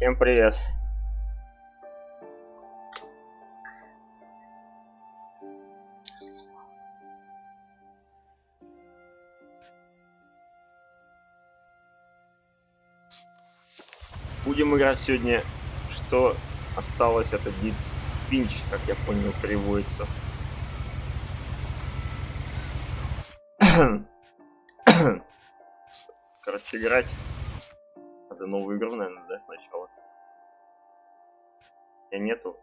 Всем привет. Будем играть сегодня, что осталось от Edith Finch, как я понял, переводится. Короче, играть. Надо новую игру, наверное, да, сначала. Я нету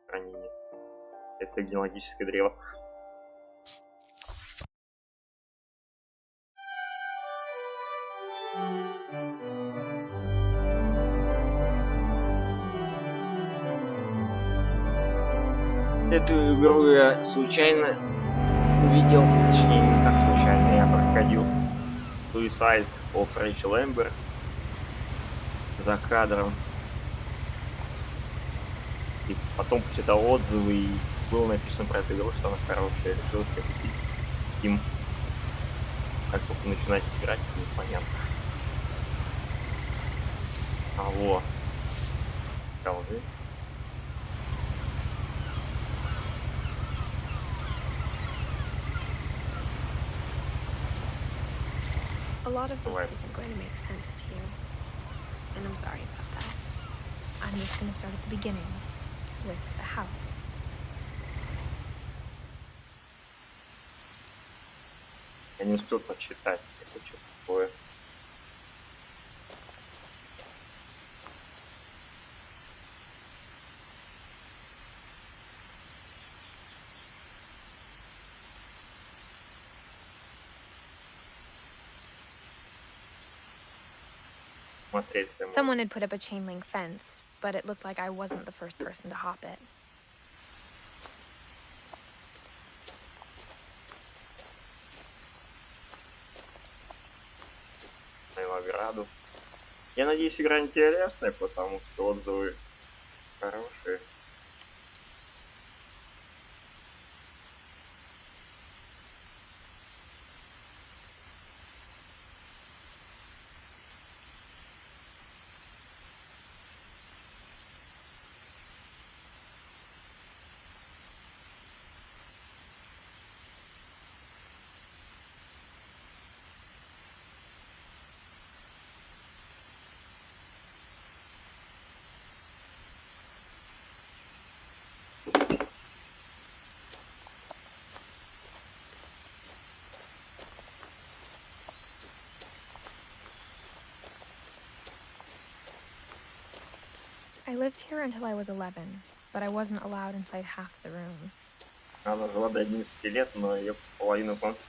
хранения. Это генеалогическое древо. Эту игру я случайно увидел, точнее не так случайно, я проходил Suicide of Rachel Amber за кадром. И потом почитал отзывы, и было написано про эту игру, что она хорошая. Решил себе купить Steam. Как только начинать играть, непонятно. Алло. Колды. A lot of this isn't going to make sense to you, and I'm sorry about that. I'm just going to start at the beginning, with the house. Я не успел почитать, это что такое. Someone had put up a chain link fence, but it looked like I wasn't the first person to hop it. Ограду. Я надеюсь, игра интересная, потому что отзывы хорошие. I lived here until I was 11, but I wasn't allowed inside half the rooms. Она жила до 11 лет, но ее половину комнаты.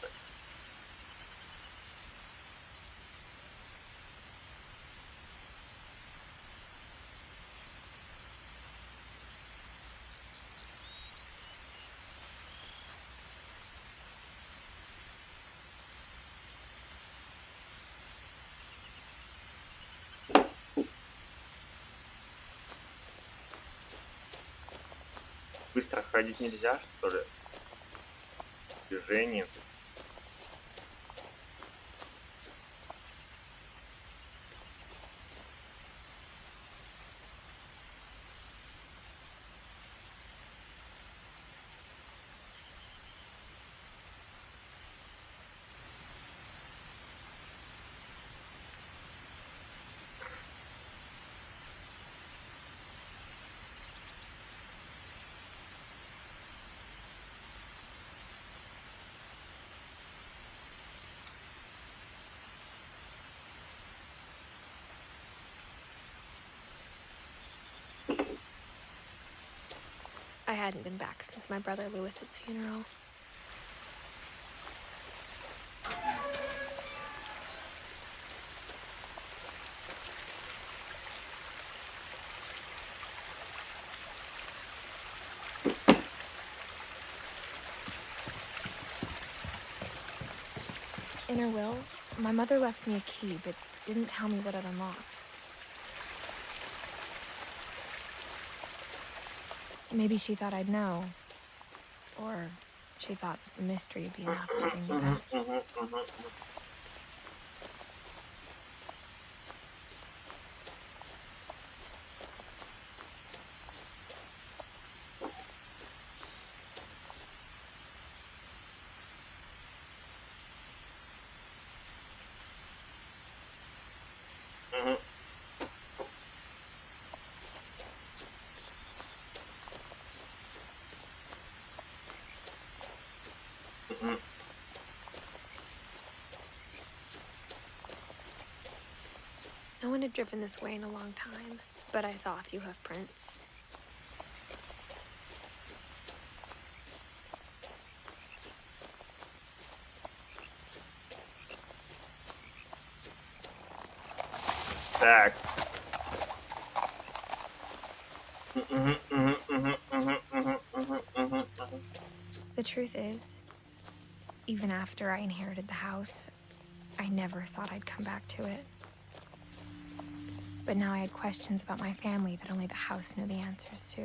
Быстро ходить нельзя, что ли? Движение. I hadn't been back since my brother Lewis's funeral. In her will, my mother left me a key, but didn't tell me what it unlocked. Maybe she thought I'd know. Or she thought the mystery would be enough to bring me back. No one had driven this way in a long time, but I saw a few hoof prints. Так. The truth is, even after I inherited the house, I never thought I'd come back to it. But now I had questions about my family that only the house knew the answers to.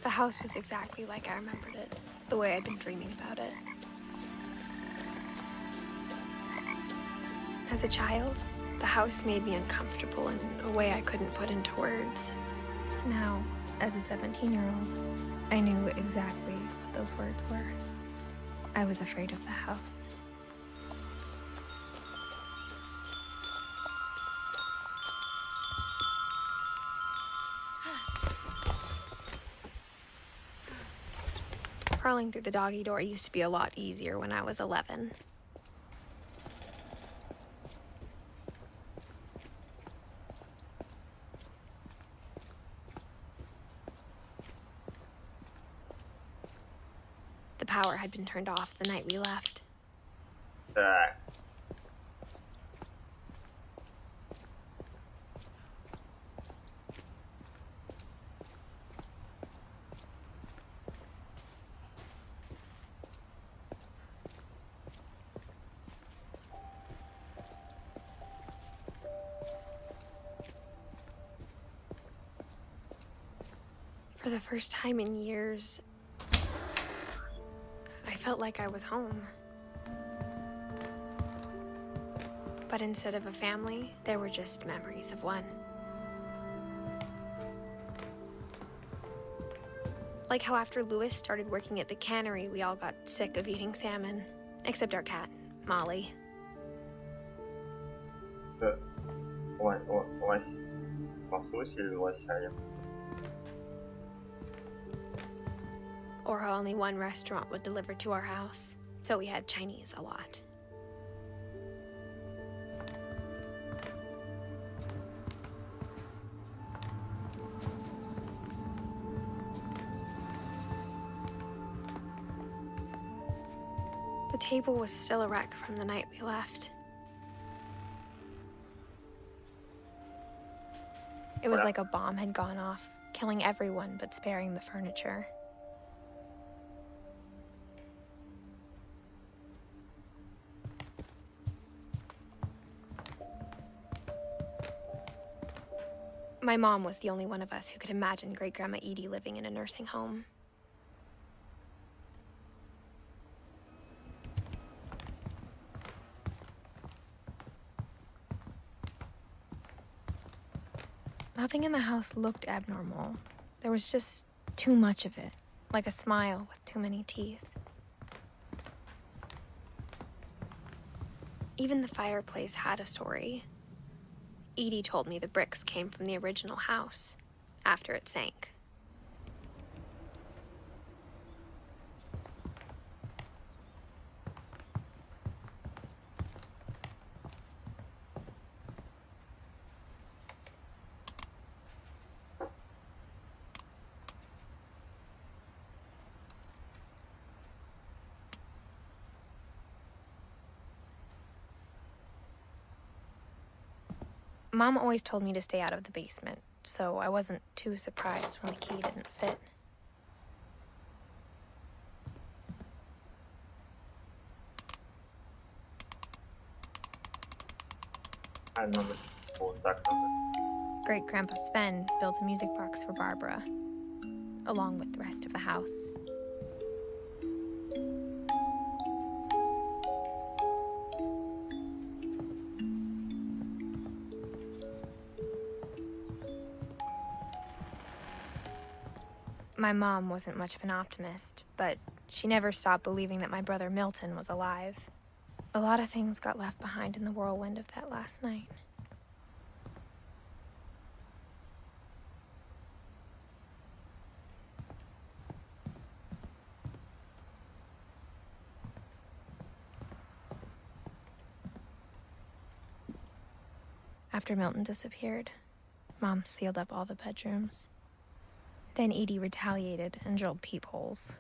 The house was exactly like I remembered it, the way I'd been dreaming about it. As a child, the house made me uncomfortable in a way I couldn't put into words. Now, as a 17-year-old, I knew exactly what those words were. I was afraid of the house. Crawling through the doggy door used to be a lot easier when I was 11. The power had been turned off the night we left. Так. For the first time in years, I felt like I was home. But instead of a family, there were just memories of one. Like how after Lewis started working at the cannery, we all got sick of eating salmon. Except our cat, Molly. Лосось или лося? Or how only one restaurant would deliver to our house, so we had Chinese a lot. The table was still a wreck from the night we left. It was like a bomb had gone off, killing everyone but sparing the furniture. My mom was the only one of us who could imagine Great-Grandma Edie living in a nursing home. Nothing in the house looked abnormal. There was just too much of it, like a smile with too many teeth. Even the fireplace had a story. Edie told me the bricks came from the original house, after it sank. Mom always told me to stay out of the basement, so I wasn't too surprised when the key didn't fit. Great-Grandpa Sven built a music box for Barbara, along with the rest of the house. My mom wasn't much of an optimist, but she never stopped believing that my brother Milton was alive. A lot of things got left behind in the whirlwind of that last night. After Milton disappeared, Mom sealed up all the bedrooms. Then Edie retaliated and drilled peepholes.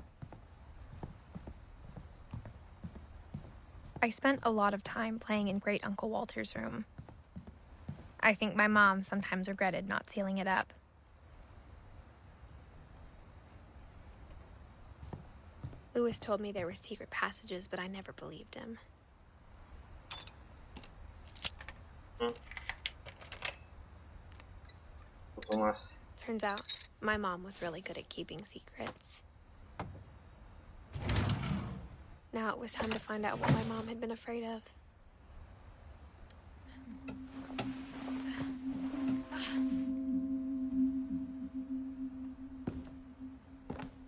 I spent a lot of time playing in Great Uncle Walter's room. I think my mom sometimes regretted not sealing it up. Lewis told me there were secret passages, but I never believed him. Turns out, my mom was really good at keeping secrets. Now it was time to find out what my mom had been afraid of.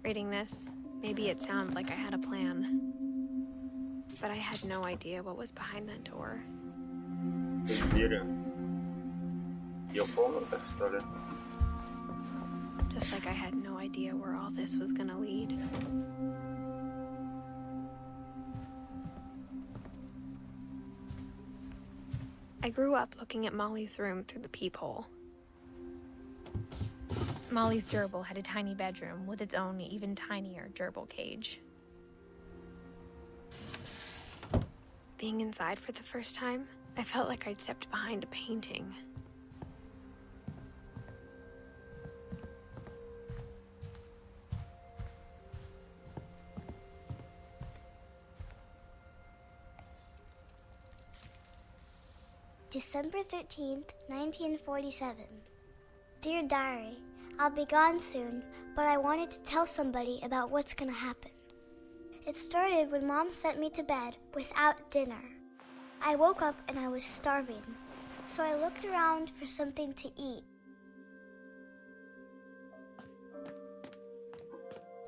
Reading this, maybe it sounds like I had a plan. But I had no idea what was behind that door. Just like I had no idea where all this was gonna lead. I grew up looking at Molly's room through the peephole. Molly's gerbil had a tiny bedroom with its own even tinier gerbil cage. Being inside for the first time, I felt like I'd stepped behind a painting. December 13th, 1947. Dear Diary, I'll be gone soon, but I wanted to tell somebody about what's gonna happen. It started when Mom sent me to bed without dinner. I woke up and I was starving, so I looked around for something to eat.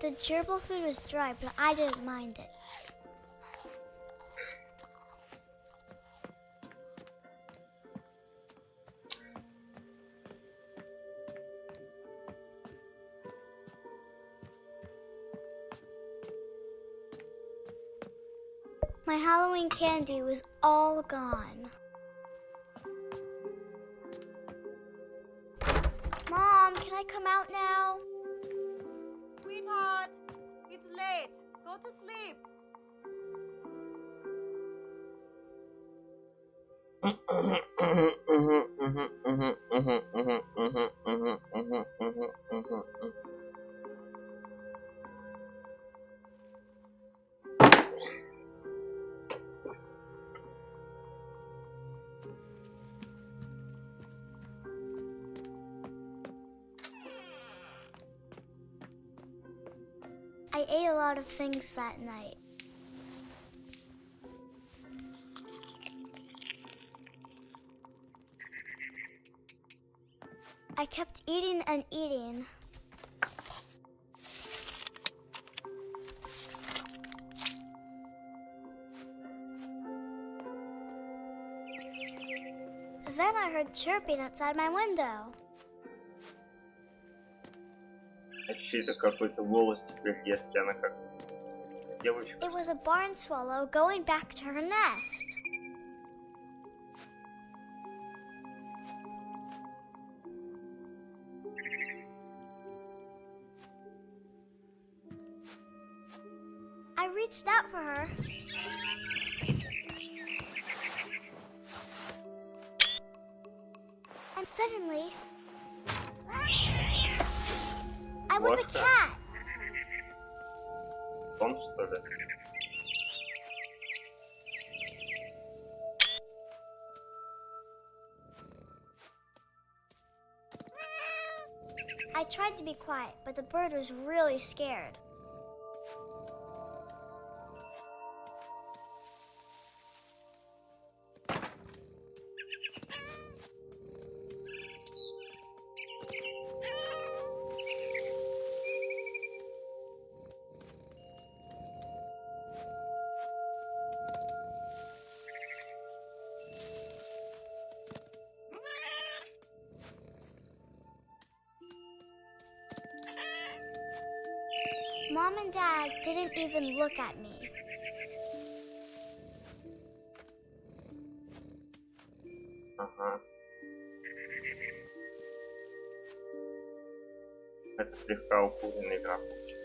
The gerbil food was dry, but I didn't mind it. My Halloween candy was all gone. Mom, can I come out now? Sweetheart, it's late. Go to sleep. I ate a lot of things that night. I kept eating and eating. Then I heard chirping outside my window. Чей-то какой-то голос теперь, если она как девочка. It was a barn swallow going back to her nest. I reached out for her. And suddenly, I was a cat. Он, что ли? I tried to be quiet, but the bird was really scared. Mom and Dad didn't even look at me. Ага. Это слегка укуренный игра получится.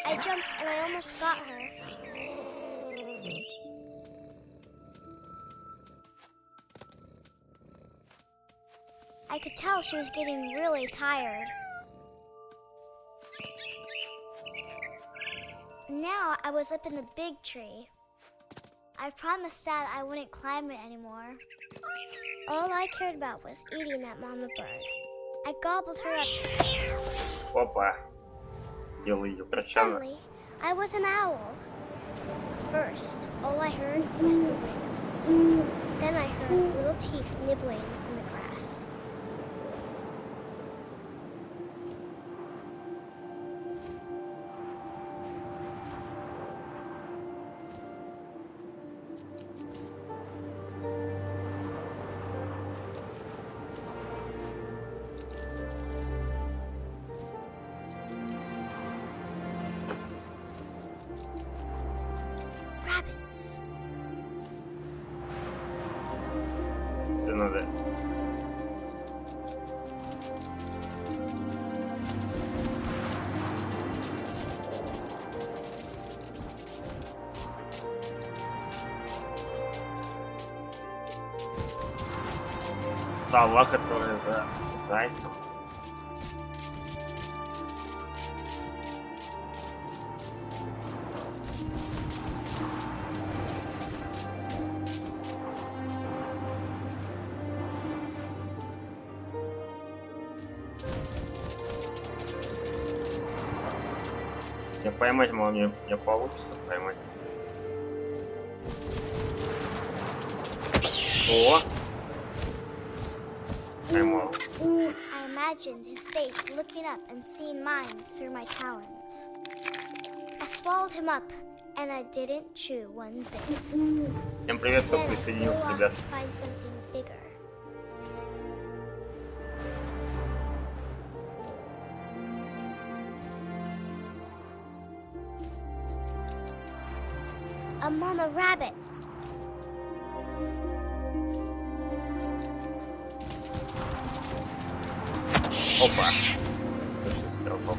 I jumped and I almost got her. I could tell she was getting really tired. Now I was up in the big tree. I promised Dad I wouldn't climb it anymore. All I cared about was eating that mama bird. I gobbled her up. Опа. Делаю ее прощально. Suddenly, I was an owl. First, all I heard was the wind. Then I heard little teeth nibbling in the grass. Rabbits. Это надо. Сова, которая за зайцем. Я поймать могу, мне получится поймать. О! Поймал. I imagined his face looking up and seeing mine through my talons. I swallowed him up, and I didn't chew one bit. Всем привет, кто Then присоединился, go off ребят. to find something bigger. A mama rabbit. Опа. Точно стрелком.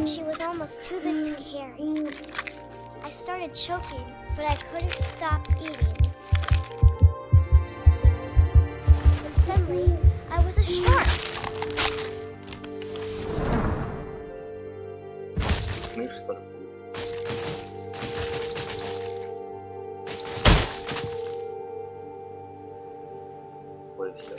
She was almost too big to carry. I started choking, but I couldn't stop eating. But suddenly, I was a shark. Слышь, что ли? Ой, все.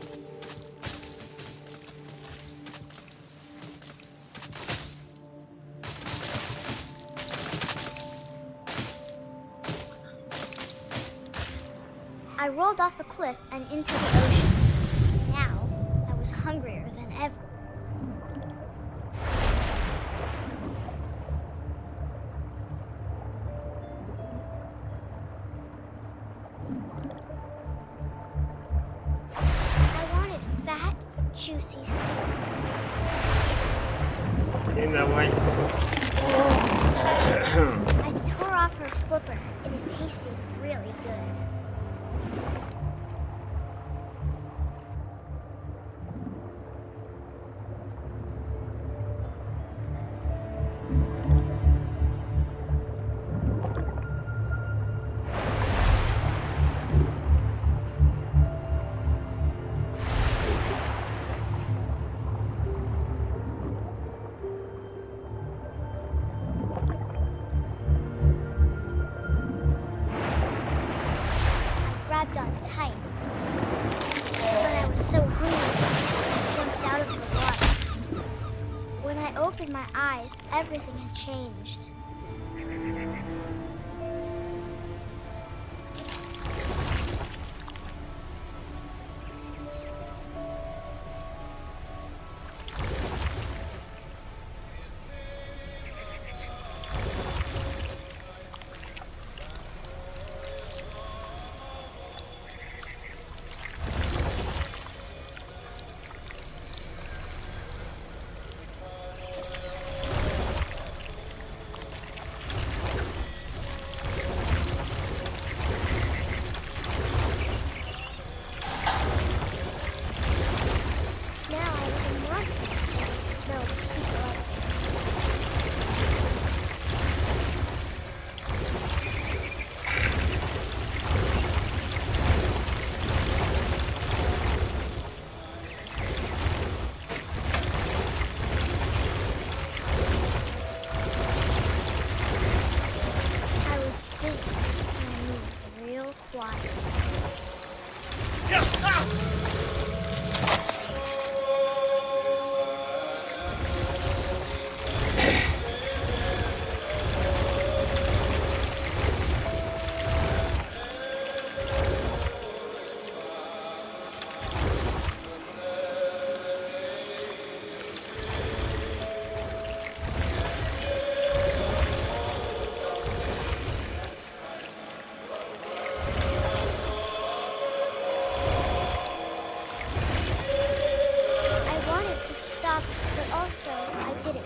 I rolled off a cliff and into the ocean. Now, I was hungrier than ever. I wanted fat, juicy seeds. И давай. I tore off her flipper, and it tasted really good. Grabbed on tight. But I was so hungry, I jumped out of the water. When I opened my eyes, everything had changed. so I didn't.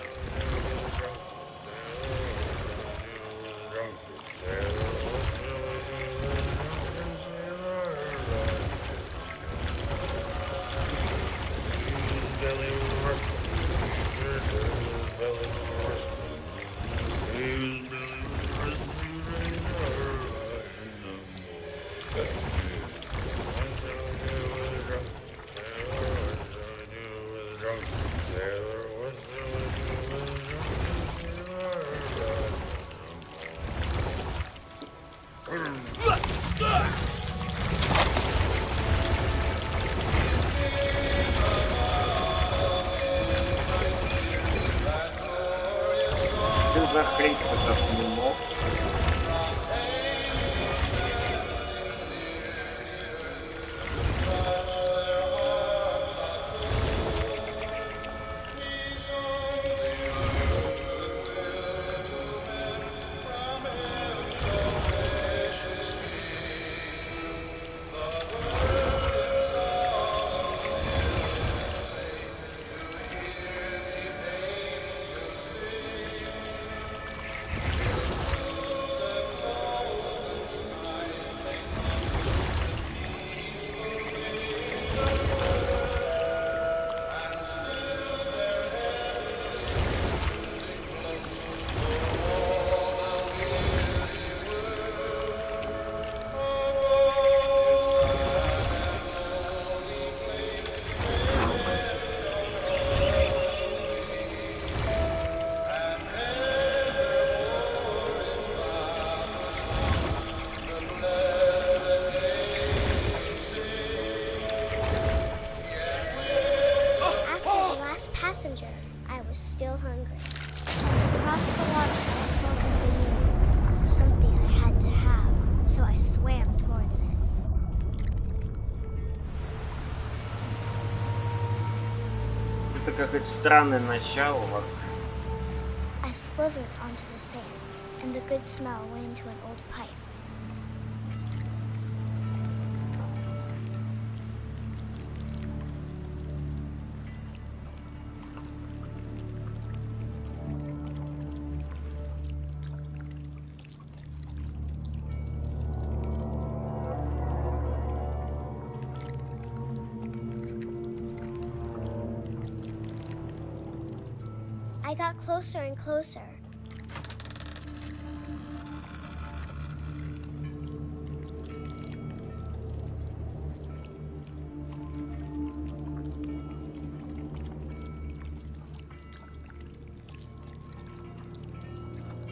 Что за хрень какой-то осьминог? Passenger, I was still hungry. Across the water, I smelled something new, something I had to have, so I swam towards it. Это какое-то странное начало. I slithered onto the sand, and the good smell went into an old pipe. I got closer and closer.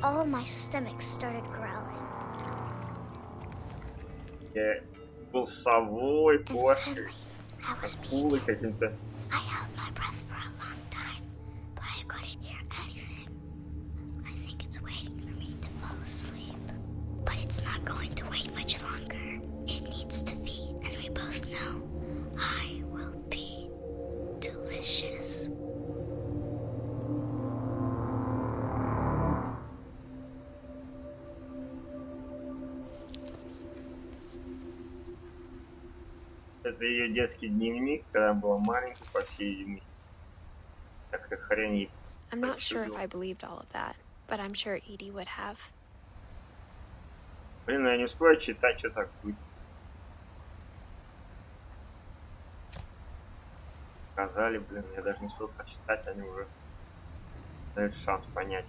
All my stomach started growling. Я был совой, And кошкой, suddenly, I was акулой peeking. каким-то. I held my breath for a long time, but I couldn't hear anything. I think it's waiting for me to fall asleep. But it's not going to wait much longer. It needs to feed, and we both know I will be delicious. Это ее детский дневник, когда была маленькой, по всей видимости. Как-то хранит. I'm not sure if I believed all of that, but I'm sure Edie would have. Блин, я не успеваю читать, что так быстро. Сказали, блин, я даже не успел прочитать, они уже дают шанс понять.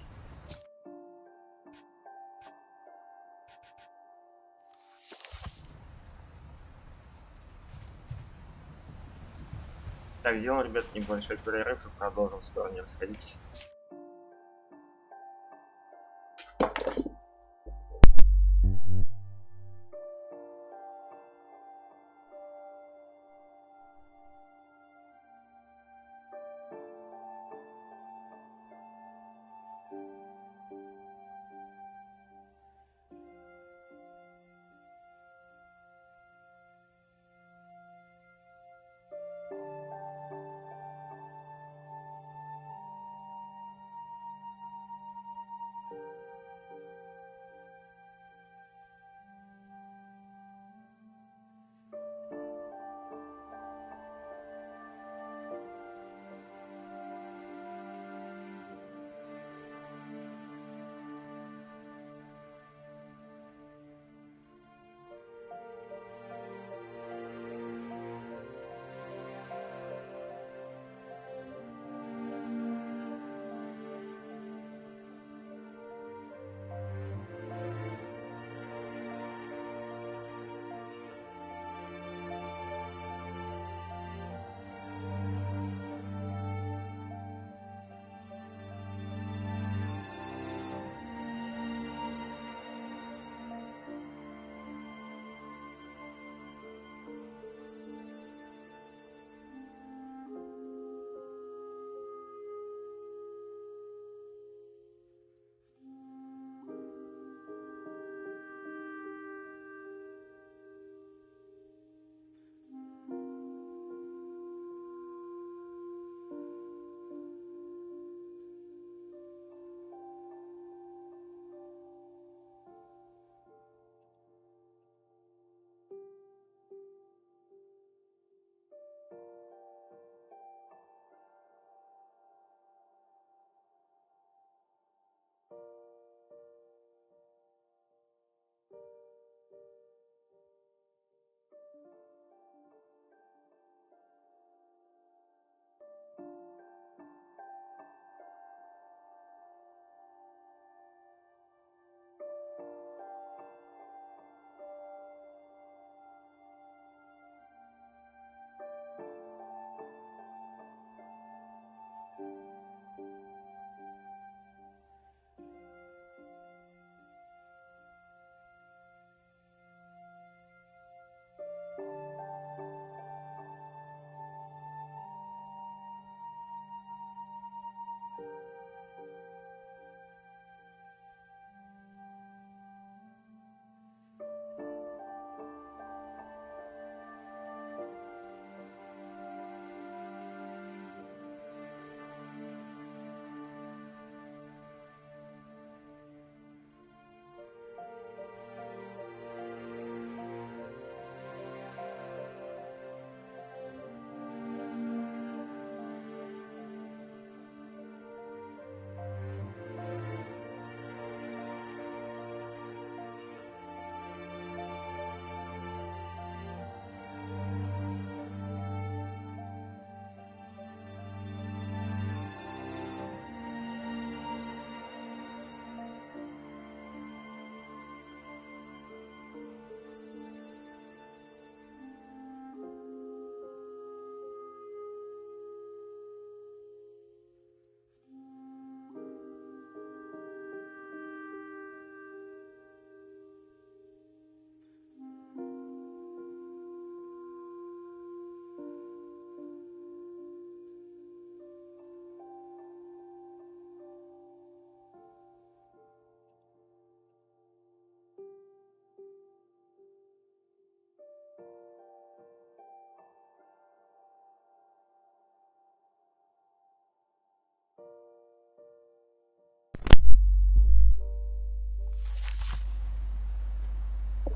Так, делаем, ребят, небольшой перерыв и продолжим скоро, не расходитесь.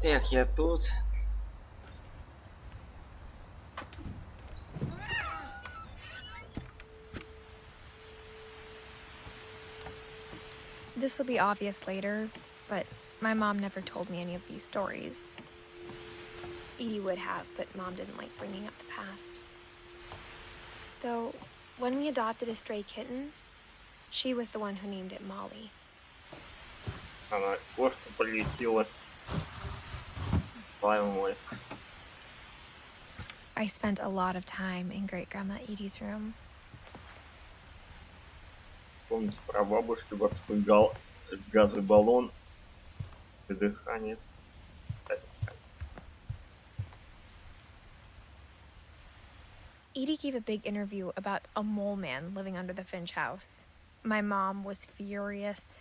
Так, я тут. This will be obvious later, but my mom never told me any of these stories. Edie would have, but Mom didn't like bringing up the past. Though, when we adopted a stray kitten, she was the one who named it Molly. Она кошка полетела. Слава мой. I spent a lot of time in Great-Grandma Edie's room. Помните про бабушку, бабушку газовый баллон. Дыхание. Edie gave a big interview about a mole man living under the Finch house. My mom was furious.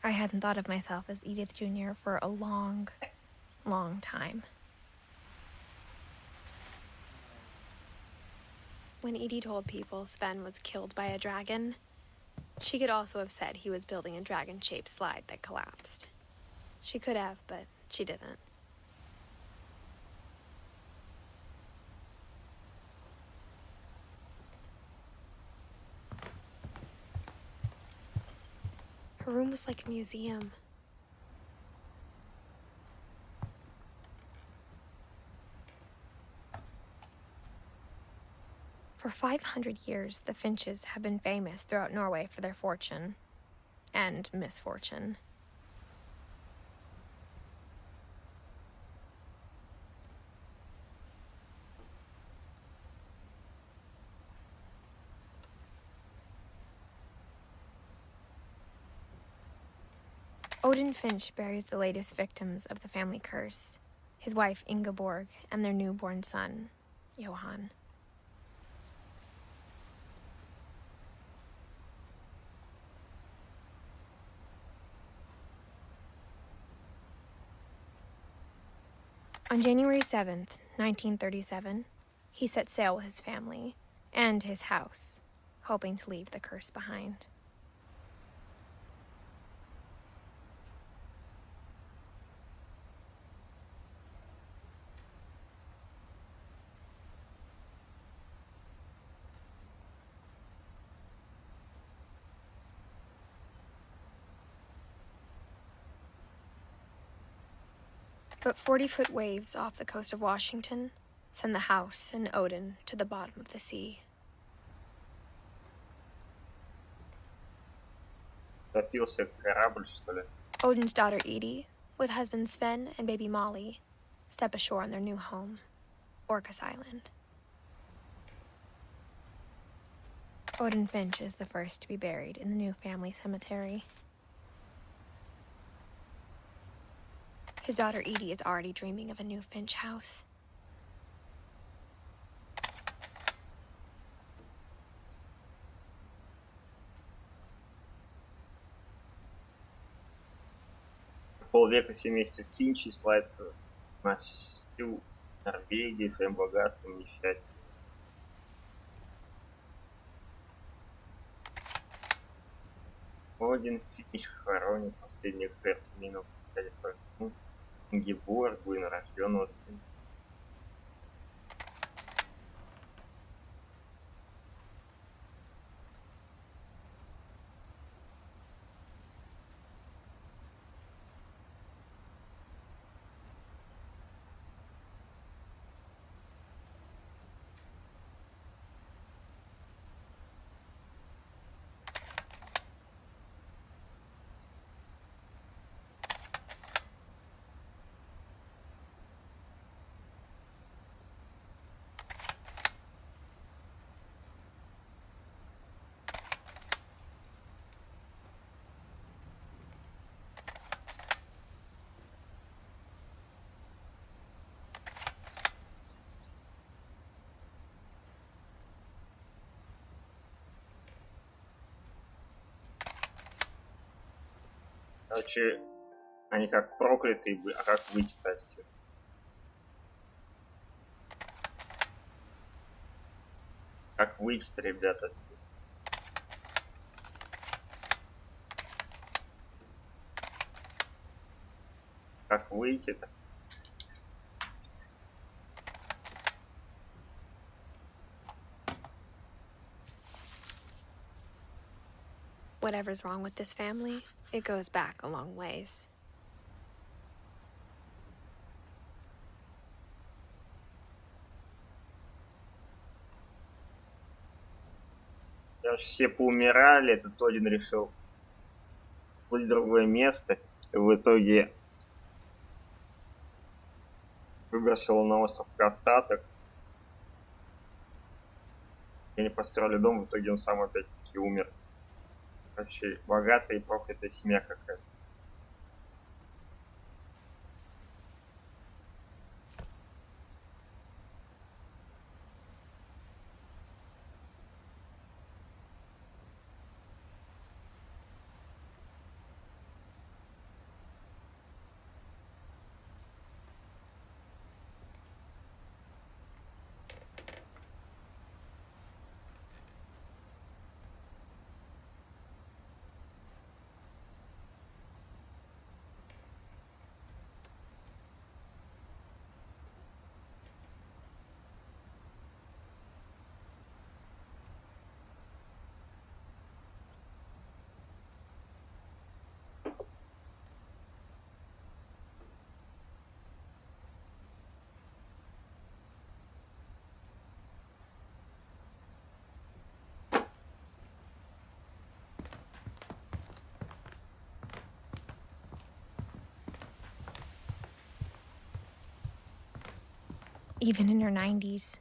I hadn't thought of myself as Edith Jr. for a long, long time. When Edie told people Sven was killed by a dragon, she could also have said he was building a dragon-shaped slide that collapsed. She could have, but she didn't. Her room was like a museum. For 500 years, the Finches have been famous throughout Norway for their fortune and misfortune. Odin Finch buries the latest victims of the family curse, his wife Ingeborg and their newborn son, Johan. On January 7th, 1937, he set sail with his family and his house, hoping to leave the curse behind. But 40-foot waves off the coast of Washington send the house and Odin to the bottom of the sea. Топился корабль, что ли? Odin's daughter Edie, with husband Sven and baby Molly, step ashore on their new home, Orcas Island. Odin Finch is the first to be buried in the new family cemetery. His daughter Edie is already dreaming of a new Finch house. Полвека семейства Финчи славится на всю Норвегию своим богатством и несчастьем. Один Финч хоронит последних семейного предательства Ингеборгу и нерожденного сына. Короче, они как проклятые, а как выйти-то отсюда? Как выйти-то, ребята, отсюда? Как выйти-то? Whatever's wrong with this family, it goes back a long ways. Все поумирали, этот один решил плыть в другое место. И в итоге выбросил на остров касаток. И они построили дом, в итоге он сам опять-таки умер. Вообще богатая и проклятая семья какая-то. Even in her 90s,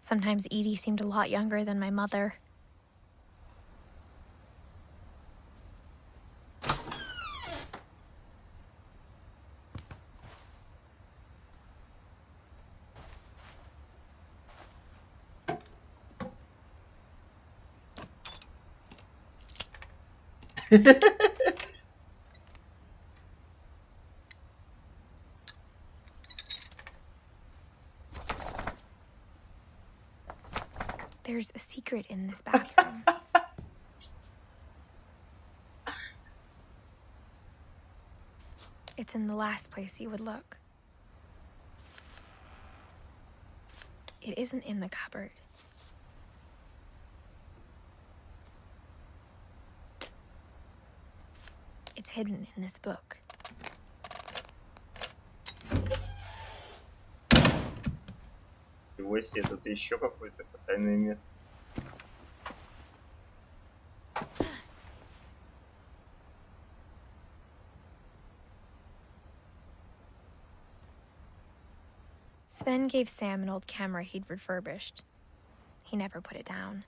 sometimes Edie seemed a lot younger than my mother. There's a secret in this bathroom. It's in the last place you would look. It isn't in the cupboard. It's hidden in this book. Его себе тут еще какое-то потайное место. Sven gave Sam an old camera he'd refurbished. He never put it down.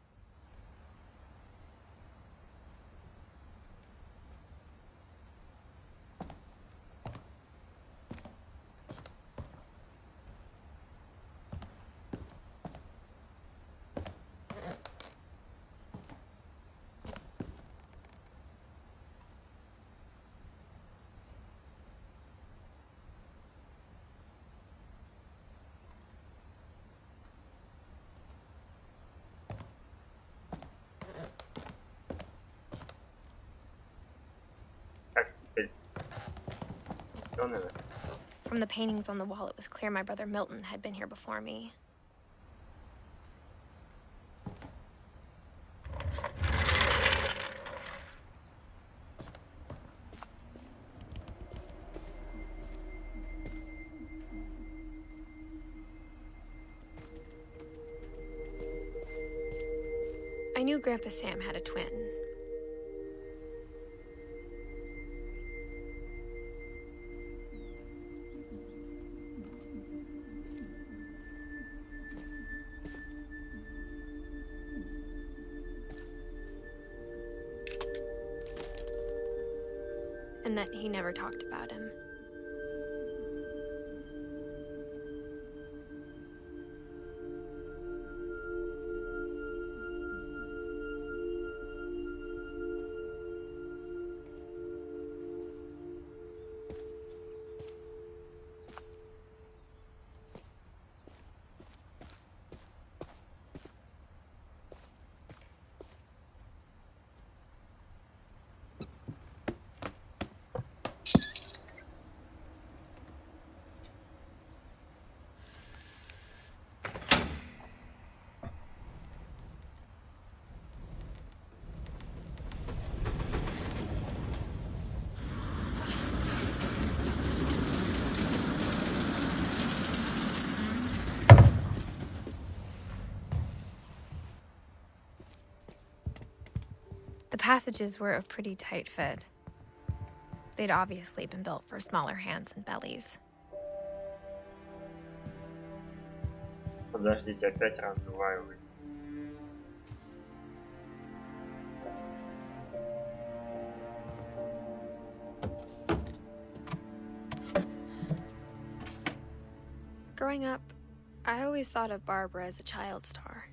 Как теперь? From the paintings on the wall, it was clear my brother Milton had been here before me. I knew Grandpa Sam had a twin. And that he never talked about him. passages were a pretty tight fit. They'd obviously been built for smaller hands and bellies. Подождите, опять раздваивай. Growing up, I always thought of Barbara as a child star.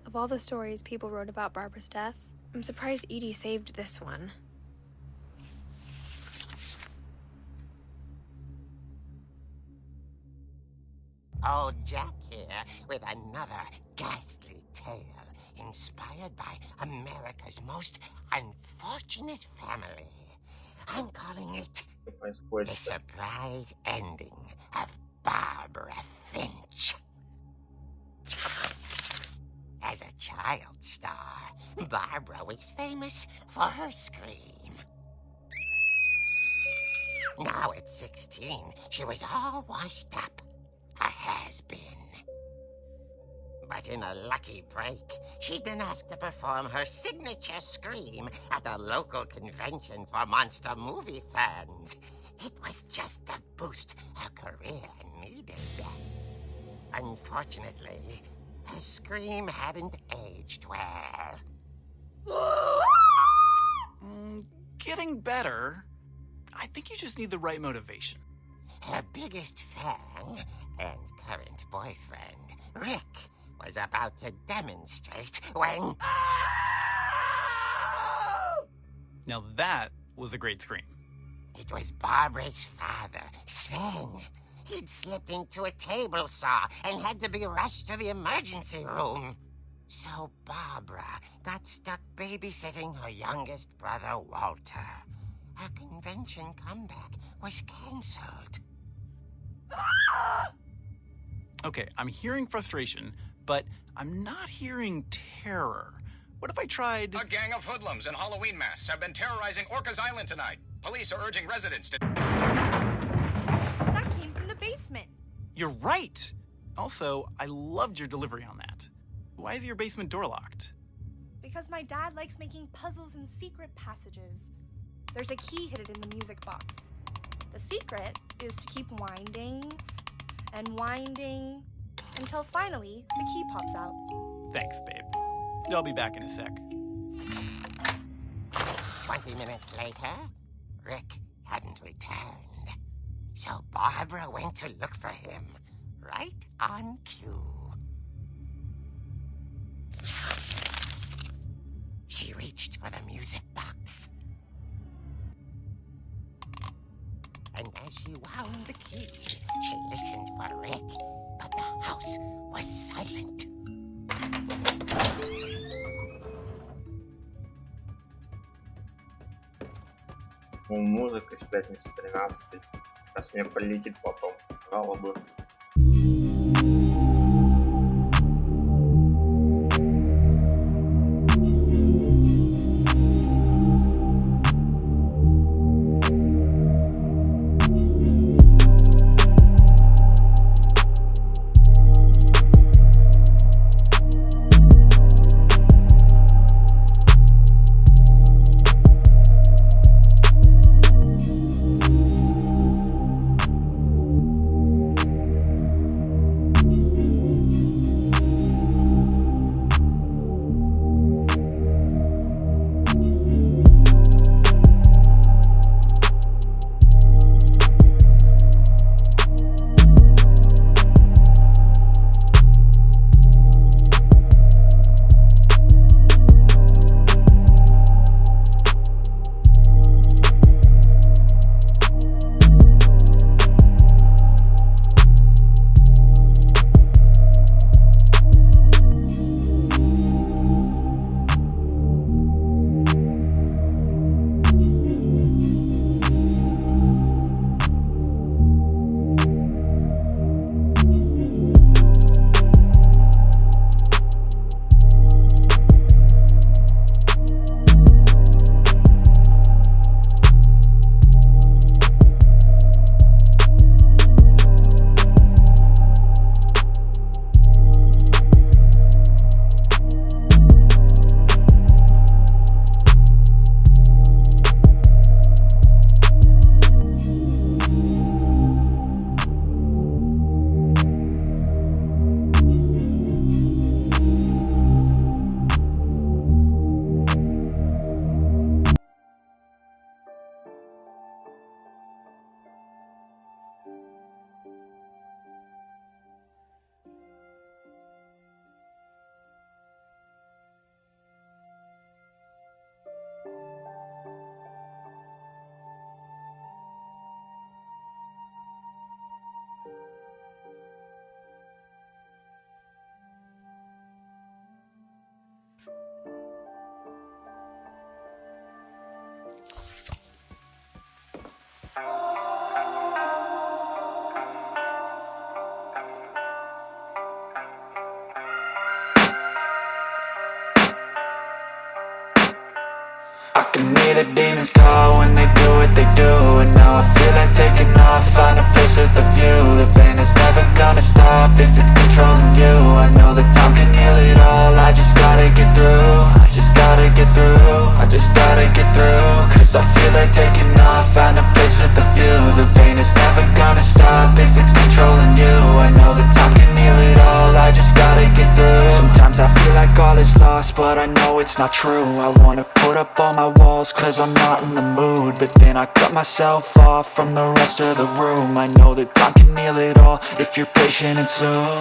Of all the stories people wrote about Barbara's death, I'm surprised Edie saved this one. Old Jack here with another ghastly tale inspired by America's most unfortunate family. I'm calling it The Surprise Ending of Barbara Finch. As a child star, Barbara was famous for her scream. Now at 16, she was all washed up. A has-been. But in a lucky break, she'd been asked to perform her signature scream at a local convention for monster movie fans. It was just the boost her career needed. Unfortunately, her scream hadn't aged well. Getting better. I think you just need the right motivation. Her biggest fan and current boyfriend, Rick, was about to demonstrate when... Now that was a great scream. It was Barbara's father, Sven. He'd slipped into a table saw and had to be rushed to the emergency room. So Barbara got stuck babysitting her youngest brother, Walter. Her convention comeback was canceled. Okay, I'm hearing frustration, but I'm not hearing terror. What if I tried... A gang of hoodlums in Halloween masks have been terrorizing Orcas Island tonight. Police are urging residents to... That came from the basement. You're right! Also, I loved your delivery on that. Why is your basement door locked? Because my dad likes making puzzles and secret passages. There's a key hidden in the music box. The secret is to keep winding and winding until finally the key pops out. Thanks, babe. I'll be back in a sec. 20 minutes later, Rick hadn't returned. So Barbara went to look for him, right on cue. She reached for the music box. And as she wound the key, she listened for Rick, but the house was silent. Ну, музыка из пятницы 13. Сейчас мне полетит потом жалобы. I can hear the demons call when they do what they do. And now I feel like taking off, find a place with a view. The pain is never gonna stop if it's controlling you. I know that time can heal it all, I just gotta get through. I just gotta get through, I just gotta get through. Cause I feel like taking off, find a place with a view. The pain is never gonna stop if it's controlling you. I know that time can heal it all, I just gotta get through. Sometimes I feel like all is lost, but I know it's not true. I wanna put up all my walls cause I'm not in the mood, but then I cut myself off from the rest of the room. I know that time can heal it all if you're patient and soon.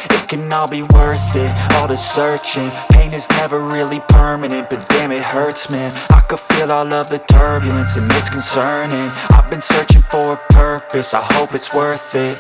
It can all be worth it, all the searching. Pain is never really permanent, but damn it hurts, man. I could feel all of the turbulence and it's concerning. I've been searching for a purpose, I hope it's worth it.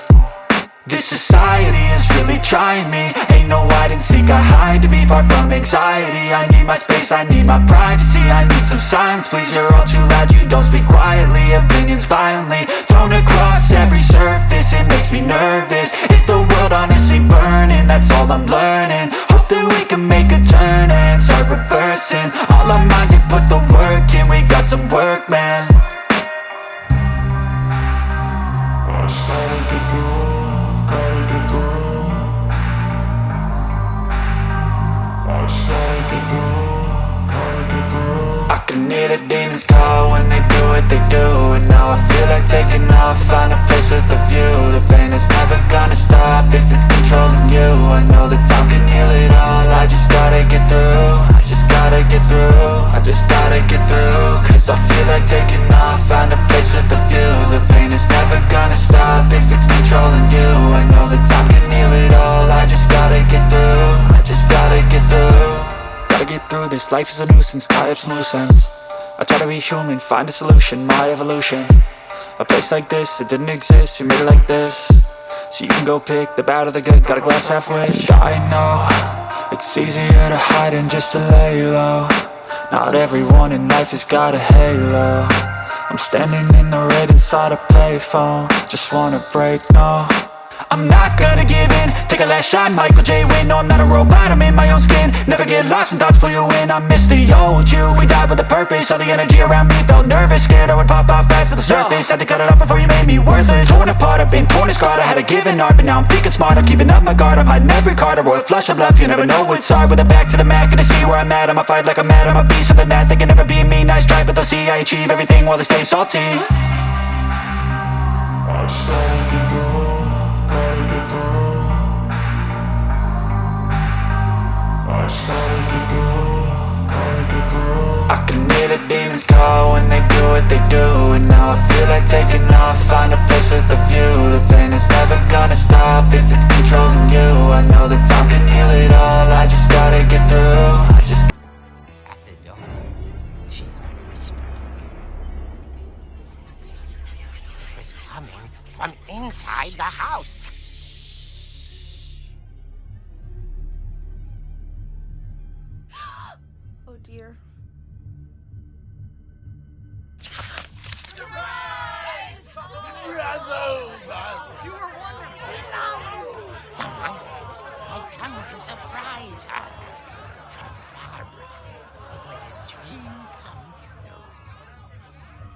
This society is really trying me. Ain't no hide and seek, I hide to be far from anxiety. I need my space, I need my privacy. I need some silence, please, you're all too loud. You don't speak quietly, opinions violently thrown across every surface. It makes me nervous, it's the world honestly burning. That's all I'm learning, hope that we can make a turn and start reversing. All our minds, we put the work in, we got some work, man. I started to go. I can hear the demons call when they do what they do. And now I feel like taking off, find a place with a view. The pain is never gonna stop if it's controlling you. I know that time can heal it all, I just gotta get through. I just gotta get through, I just gotta get through. Cause I feel like taking off, find a place with a view. The pain is never gonna stop if it's controlling you. I know that time can heal it all, I just gotta get through. I just gotta get through. Gotta get through this, life is a nuisance, tie up some loose ends. I try to be human, find a solution, my evolution. A place like this, it didn't exist, we made it like this. So you can go pick the bad or the good, got a glass halfway. I know, it's easier to hide than just to lay low. Not everyone in life has got a halo. I'm standing in the red inside a payphone, just wanna break, no. I'm not gonna give in, take a last shot, Michael J. Win. No, I'm not a robot, I'm in my own skin. Never get lost when thoughts pull you in. I miss the old you, we died with a purpose. All the energy around me felt nervous, scared I would pop off fast to the surface. Had to cut it off before you made me worthless. Torn apart, I've been torn and scarred. I had a given art, but now I'm thinking smart. I'm keeping up my guard, I'm hiding every card. A royal flush of love, you never know what's hard. With a back to the mat, gonna see where I'm at. I'ma fight like I'm mad, I'ma be something that they can never be me. Nice try, but they'll see I achieve everything while they stay salty. I started to go, gotta get through. I started to go, gotta get through. I can hear the demons call when they do what they do. And now I feel like taking off, find a place with a view. The pain is never gonna stop if it's controlling you. I know that time can heal it all, I just gotta get through. I just At the door, she heard whispering. It was coming from inside the house. Oh dear. The monsters had come to surprise her. For Barbara, it was a dream come true.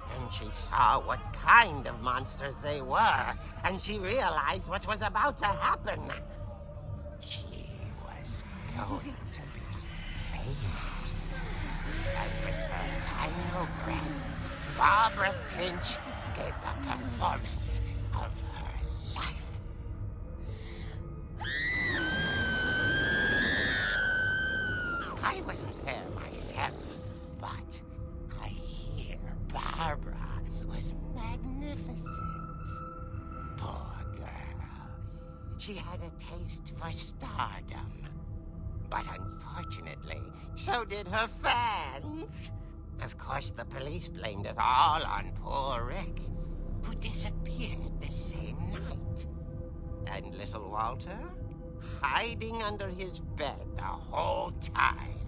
Then she saw what kind of monsters they were, and she realized what was about to happen. She was going to be famous. And with her final breath, Barbara Finch gave the performance of her life. I wasn't there myself, but I hear Barbara was magnificent. Poor girl. She had a taste for stardom. But unfortunately, so did her fans. Of course, the police blamed it all on poor Rick, who disappeared the same night. And little Walter? Hiding under his bed the whole time.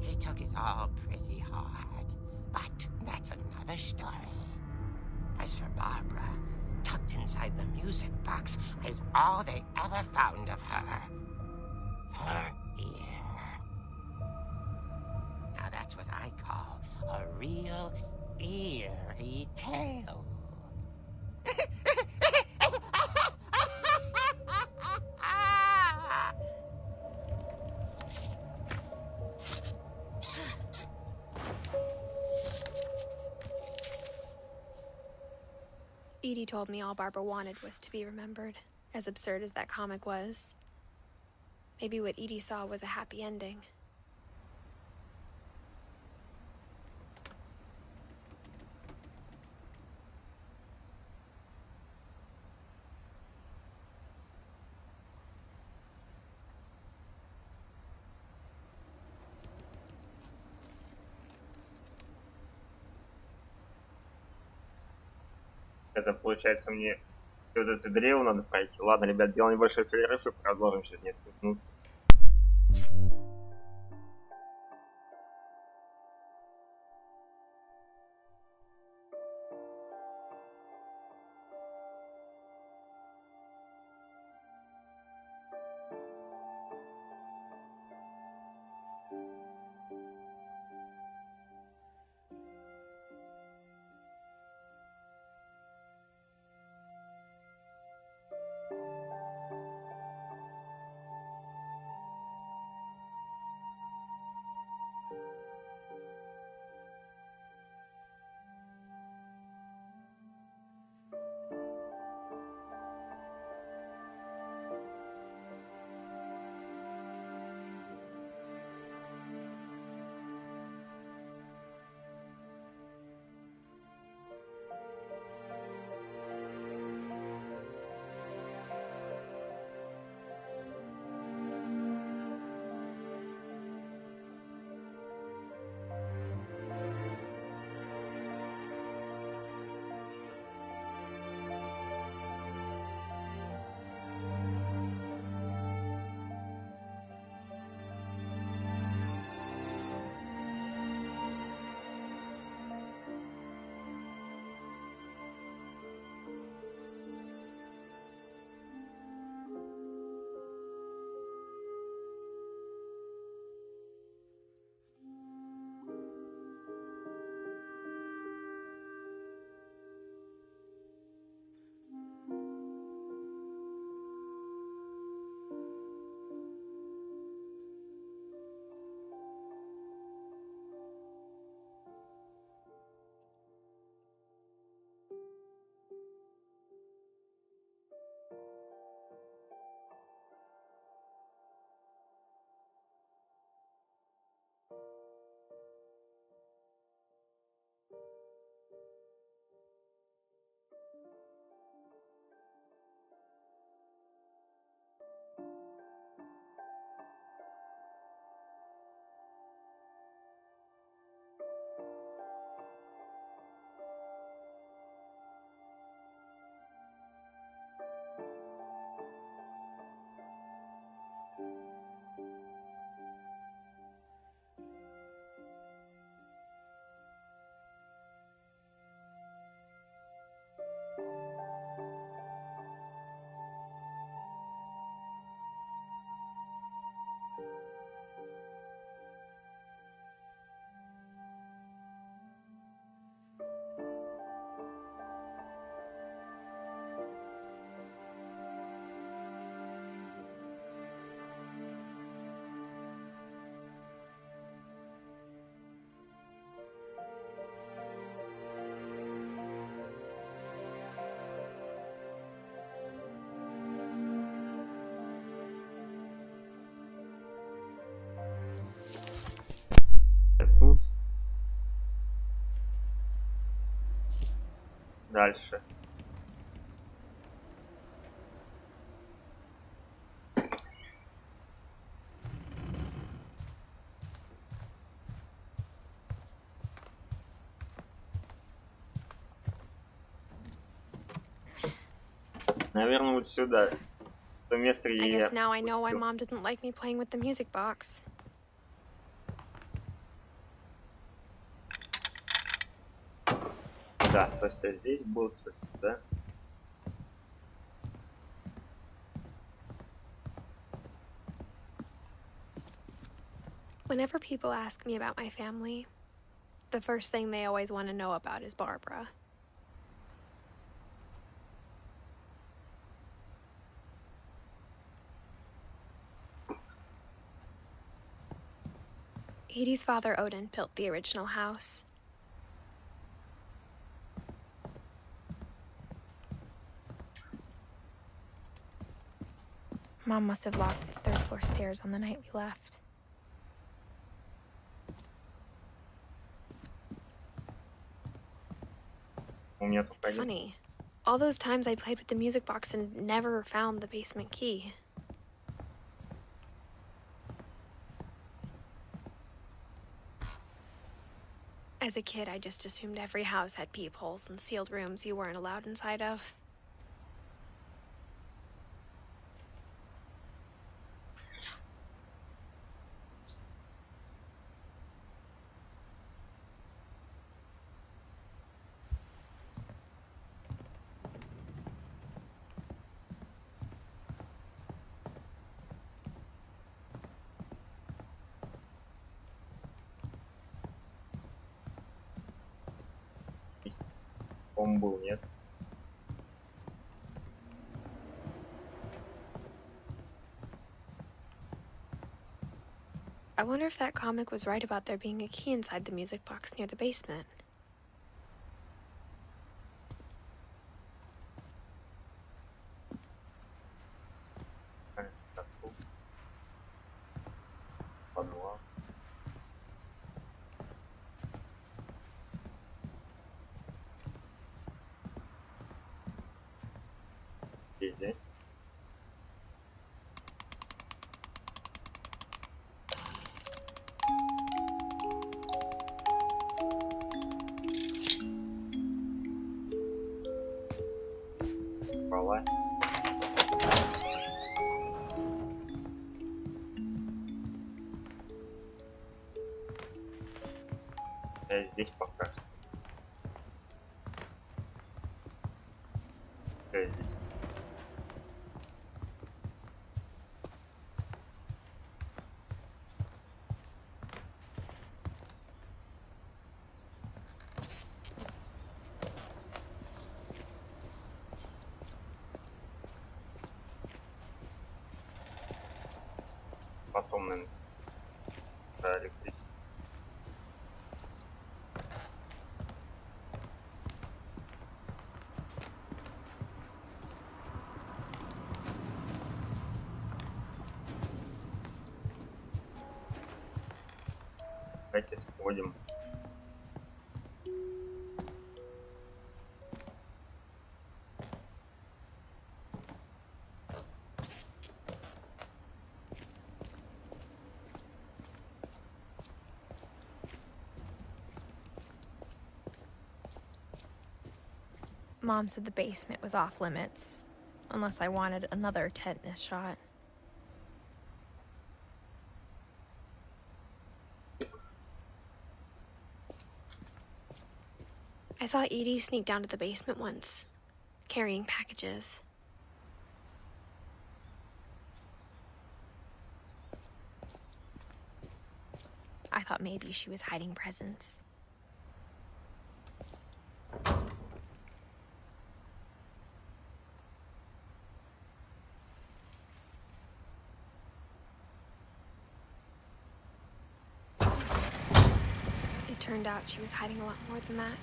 He took it all pretty hard, but that's another story. As for Barbara, tucked inside the music box is all they ever found of her. Her ear. Now that's what I call a real eerie tale. Edie told me all Barbara wanted was to be remembered, as absurd as that comic was. Maybe what Edie saw was a happy ending. Это получается мне вот это древо надо пройти. Ладно, ребят, делаем небольшой перерыв и продолжим через несколько минут. Дальше. Наверное, вот сюда. То место, где I я guess now I know why пустил. Mom didn't like me playing with the music box. Да, то есть здесь был, да? Whenever people ask me about my family, the first thing they always want to know about is Barbara. Edie's father, Odin, built the original house. Mom must have locked the third floor stairs on the night we left. It's funny. All those times I played with the music box and never found the basement key. As a kid, I just assumed every house had peepholes and sealed rooms you weren't allowed inside of. Он был, нет? I wonder if that comic was right about there being a key inside the music box near the basement. Здесь. Спала. Я здесь пока. Я здесь. Потом, наверное, электричество. Давайте сходим. Mom said the basement was off limits, unless I wanted another tetanus shot. I saw Edie sneak down to the basement once, carrying packages. I thought maybe she was hiding presents. It turned out she was hiding a lot more than that.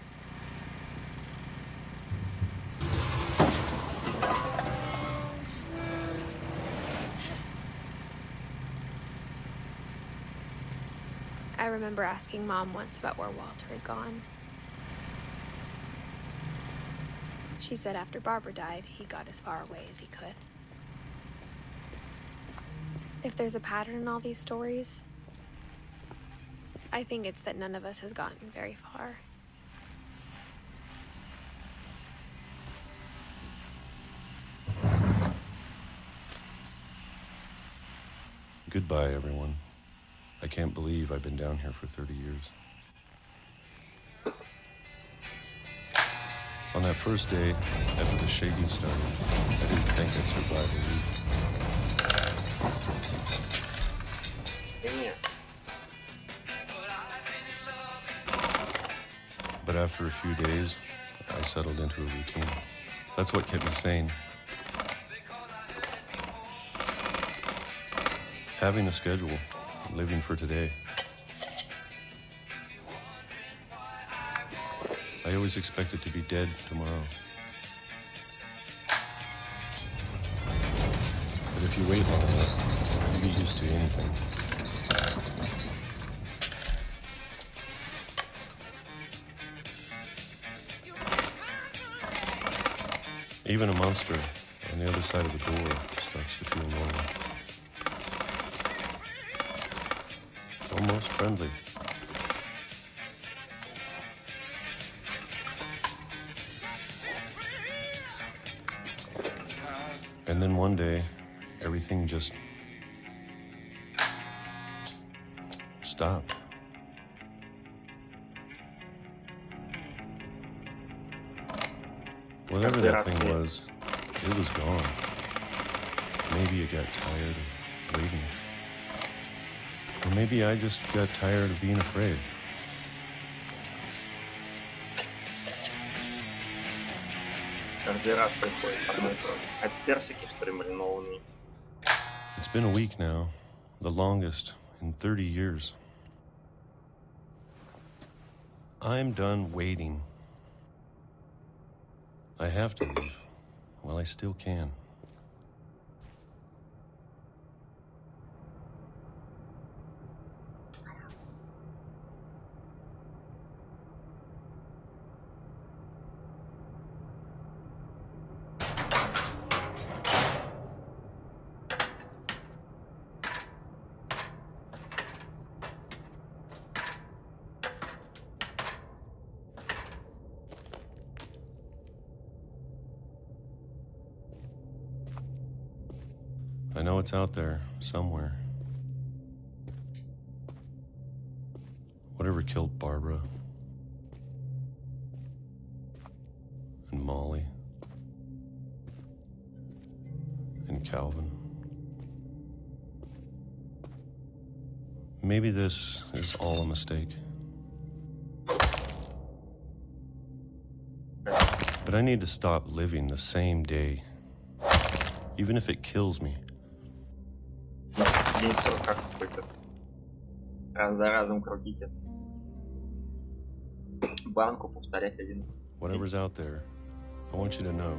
I remember asking Mom once about where Walter had gone. She said after Barbara died, he got as far away as he could. If there's a pattern in all these stories, I think it's that none of us has gotten very far. Goodbye, everyone. I can't believe I've been down here for 30 years. On that first day, after the shaking started, I didn't think I'd survive a week. Не. But after a few days, I settled into a routine. That's what kept me sane. Having a schedule, living for today. I always expected to be dead tomorrow. But if you wait long enough, you get used to anything. Even a monster on the other side of the door starts to feel normal. Almost friendly. And then one day, everything just stopped. Whatever that thing was, it was gone. Maybe it got tired of waiting. Or maybe I just got tired of being afraid. Каждый раз приходит одно и то же. Это персики, что ли, маринованные? It's been a week now, the longest in 30 years. I'm done waiting. I have to leave while I still can. I know it's out there, somewhere. Whatever killed Barbara and Molly and Calvin. Maybe this is all a mistake. But I need to stop living the same day, even if it kills me. День сурка какой-то. Раз за разом крутить это. Банку повторять один. Whatever's out there, I want you to know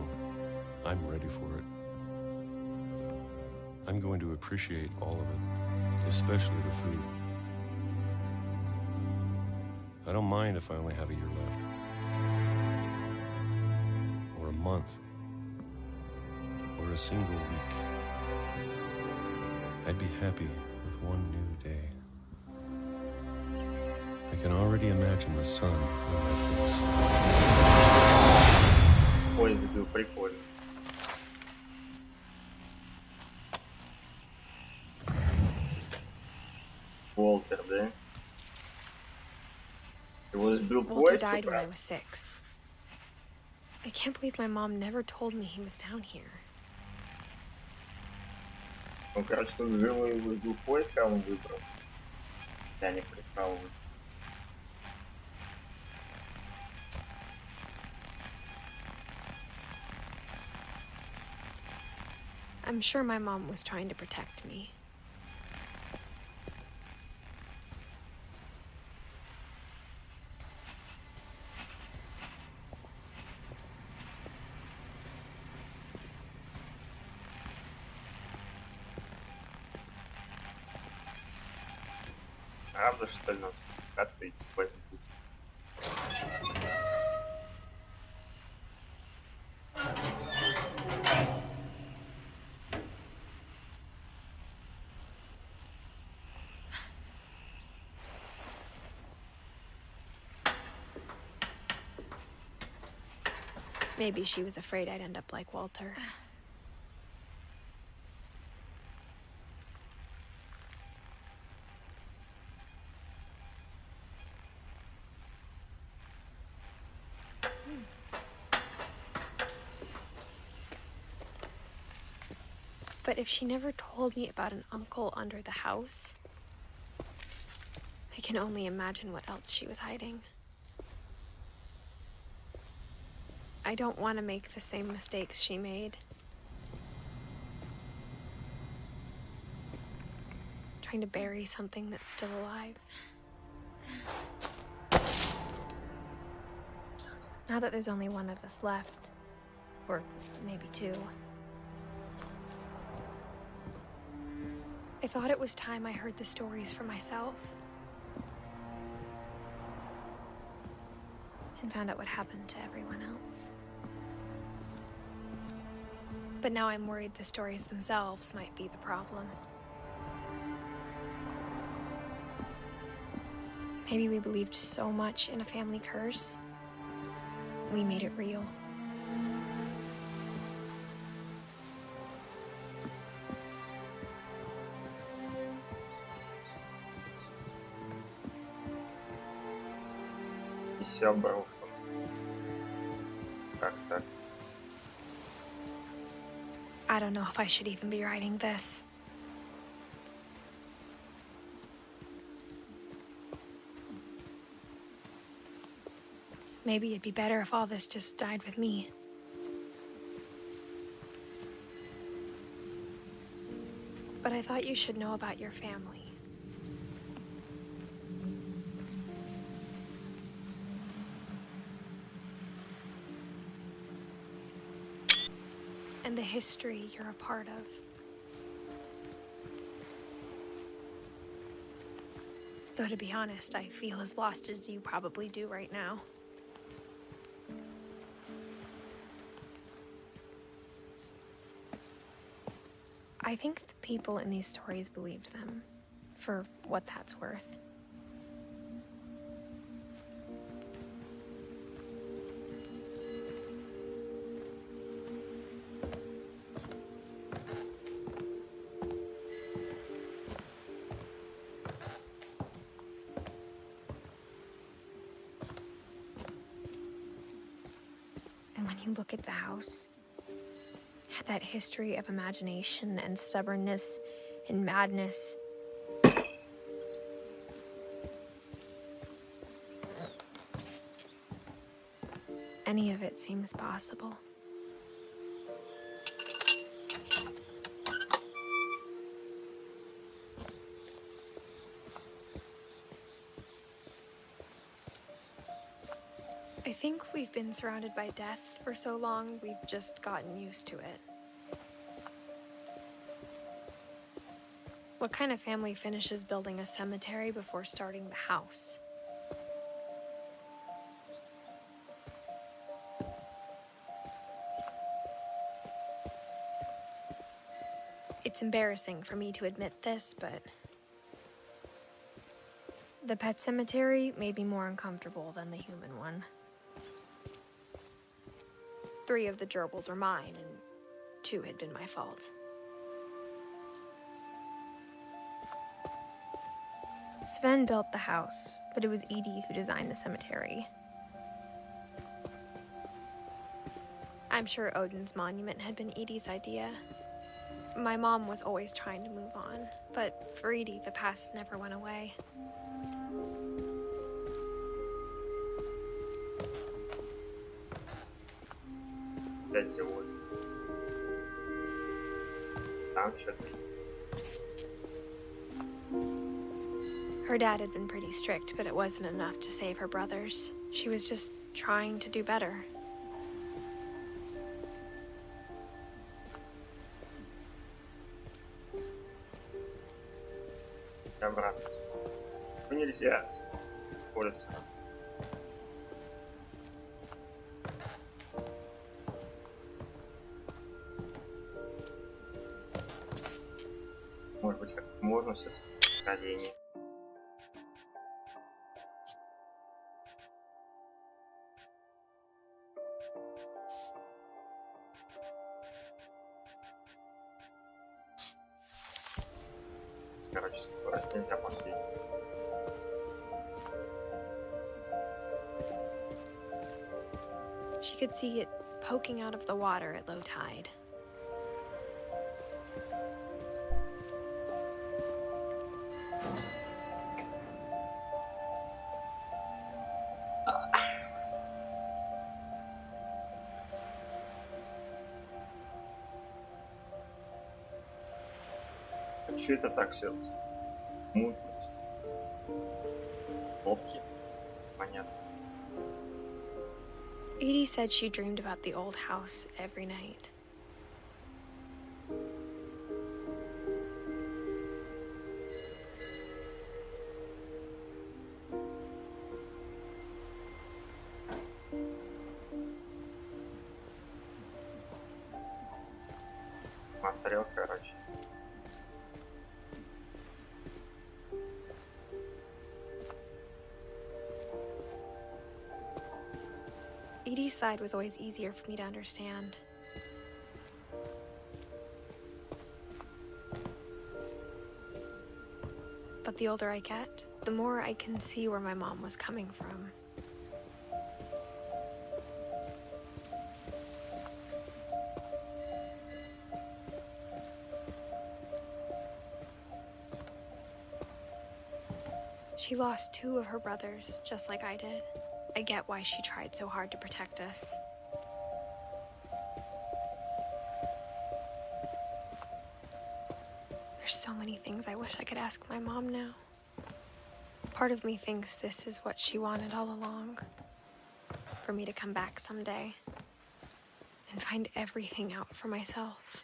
I'm ready for it. I'm going to appreciate all of it, especially the food. I don't mind if I only have a year left. Or a month. Or a single week. I'd be happy with one new day. I can already imagine the sun on my face. Ой, забил, прикольно. Уолтер, да? Его сбил Walter поезд, died when I правда? was 6. I can't believe my mom never told me he was down here. Он, короче, тут жил и его сбил поезд, когда он выбрался. Я не прикалываюсь. I'm sure my mom was trying to protect me. Правда, что ли, нотификации в этом пути? Maybe she was afraid I'd end up like Walter. But if she never told me about an uncle under the house, I can only imagine what else she was hiding. I don't want to make the same mistakes she made. Trying to bury something that's still alive. Now that there's only one of us left, or maybe two, I thought it was time I heard the stories for myself and found out what happened to everyone else. But now I'm worried the stories themselves might be the problem. Maybe we believed so much in a family curse, we made it real. И все обрушил. Как так? I don't know if I should even be writing this. Maybe it'd be better if all this just died with me. But I thought you should know about your family. And the history you're a part of. Though to be honest, I feel as lost as you probably do right now. I think the people in these stories believed them, for what that's worth. And when you look at the house, that history of imagination and stubbornness and madness. Any of it seems possible. I think we've been surrounded by death for so long, we've just gotten used to it. What kind of family finishes building a cemetery before starting the house? It's embarrassing for me to admit this, but the pet cemetery made me more uncomfortable than the human one. 3 of the gerbils were mine, and 2 had been my fault. Sven built the house, but it was Edie who designed the cemetery. I'm sure Odin's monument had been Edie's idea. My mom was always trying to move on, but for Edie, the past never went away. Дайте вот. Там что-то. Her dad had been pretty strict, but it wasn't enough to save her brothers. She was just trying to do better. Обратно. Ну нельзя. Пользоваться. Может быть, как можно все-таки колени. Короче, скорость нельзя пошли. She could see it poking out of the water at low tide. Че это так все мутно? Кнопки? Понятно. Edie said she dreamed about the old house every night. Смотрел, короче. Edie's side was always easier for me to understand. But the older I get, the more I can see where my mom was coming from. She lost 2 of her brothers, just like I did. I get why she tried so hard to protect us. There's so many things I wish I could ask my mom now. Part of me thinks this is what she wanted all along. For me to come back someday and find everything out for myself.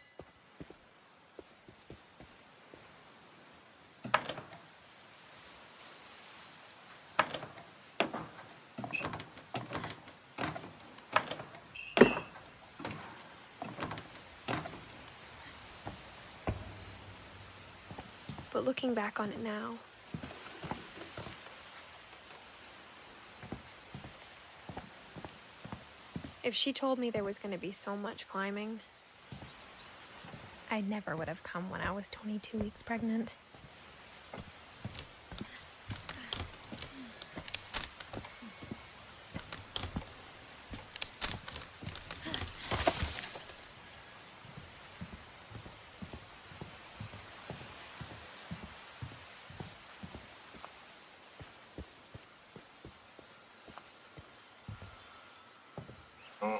But looking back on it now, if she told me there was going to be so much climbing, I never would have come when I was 22 weeks pregnant. Ну,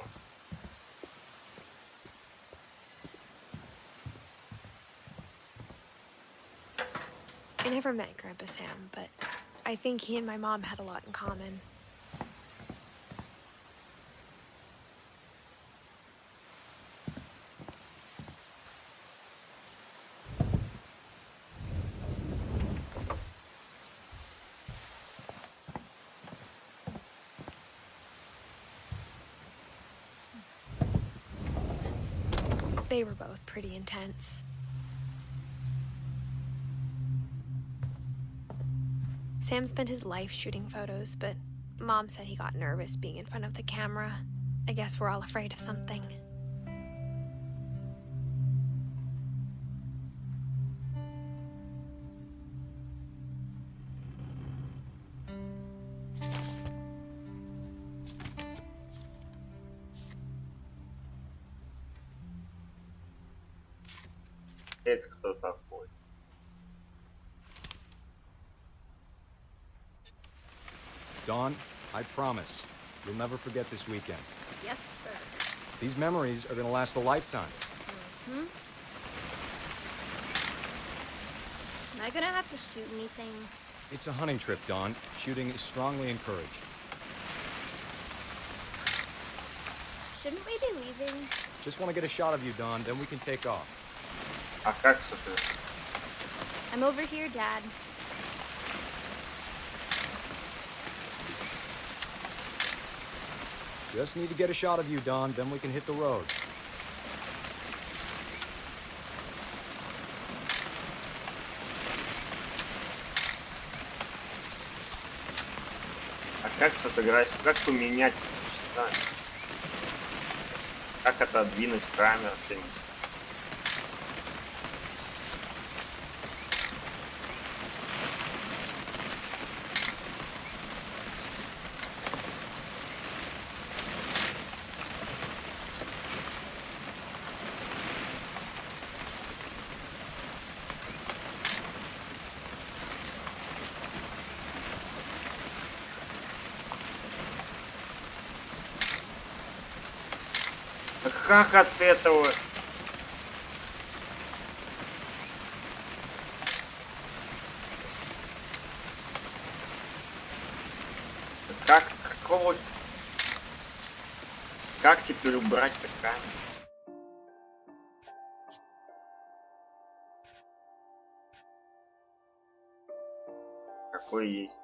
I never met Grandpa Sam, but I think he and my mom had a lot in common. They were both pretty intense. Sam spent his life shooting photos, but Mom said he got nervous being in front of the camera. I guess we're all afraid of something. это кто такой? Dawn, I promise, you'll never forget this weekend. Yes, sir. These memories are gonna last a lifetime. Hmm? Am I gonna have to shoot anything? It's a hunting trip, Dawn. Shooting is strongly encouraged. Shouldn't we be leaving? Just want to get a shot of you, Dawn, then we can take off. А как с это? I'm over here, Dad. Just need to get a shot of you, Dawn, then we can hit the road. А как сфотографировать? Как поменять часами? Как отодвинуть камеру? Что-нибудь? Как от этого? Как теперь убрать-то камень? Какой есть?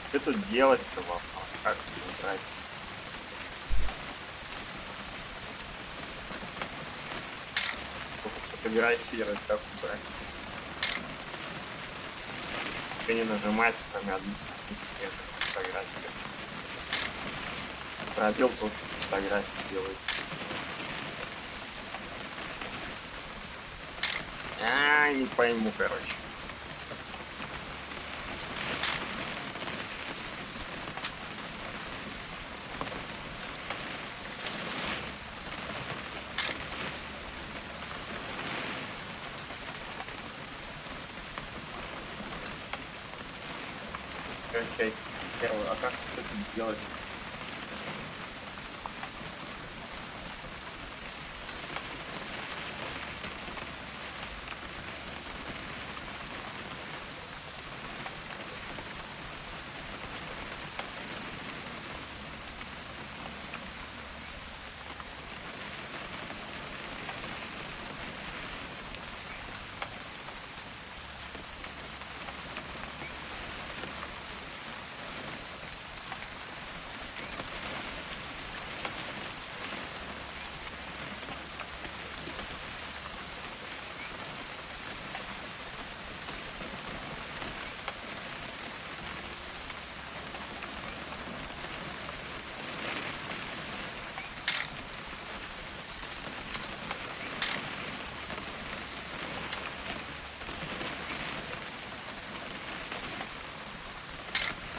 Что тут делать-то вопрос? Как это убрать? Только сфотографировать, как убрать? Только не нажимать, кроме одной фотографии. Пробел только фотографии делается. Не пойму, короче. Часть первую, а как это делать?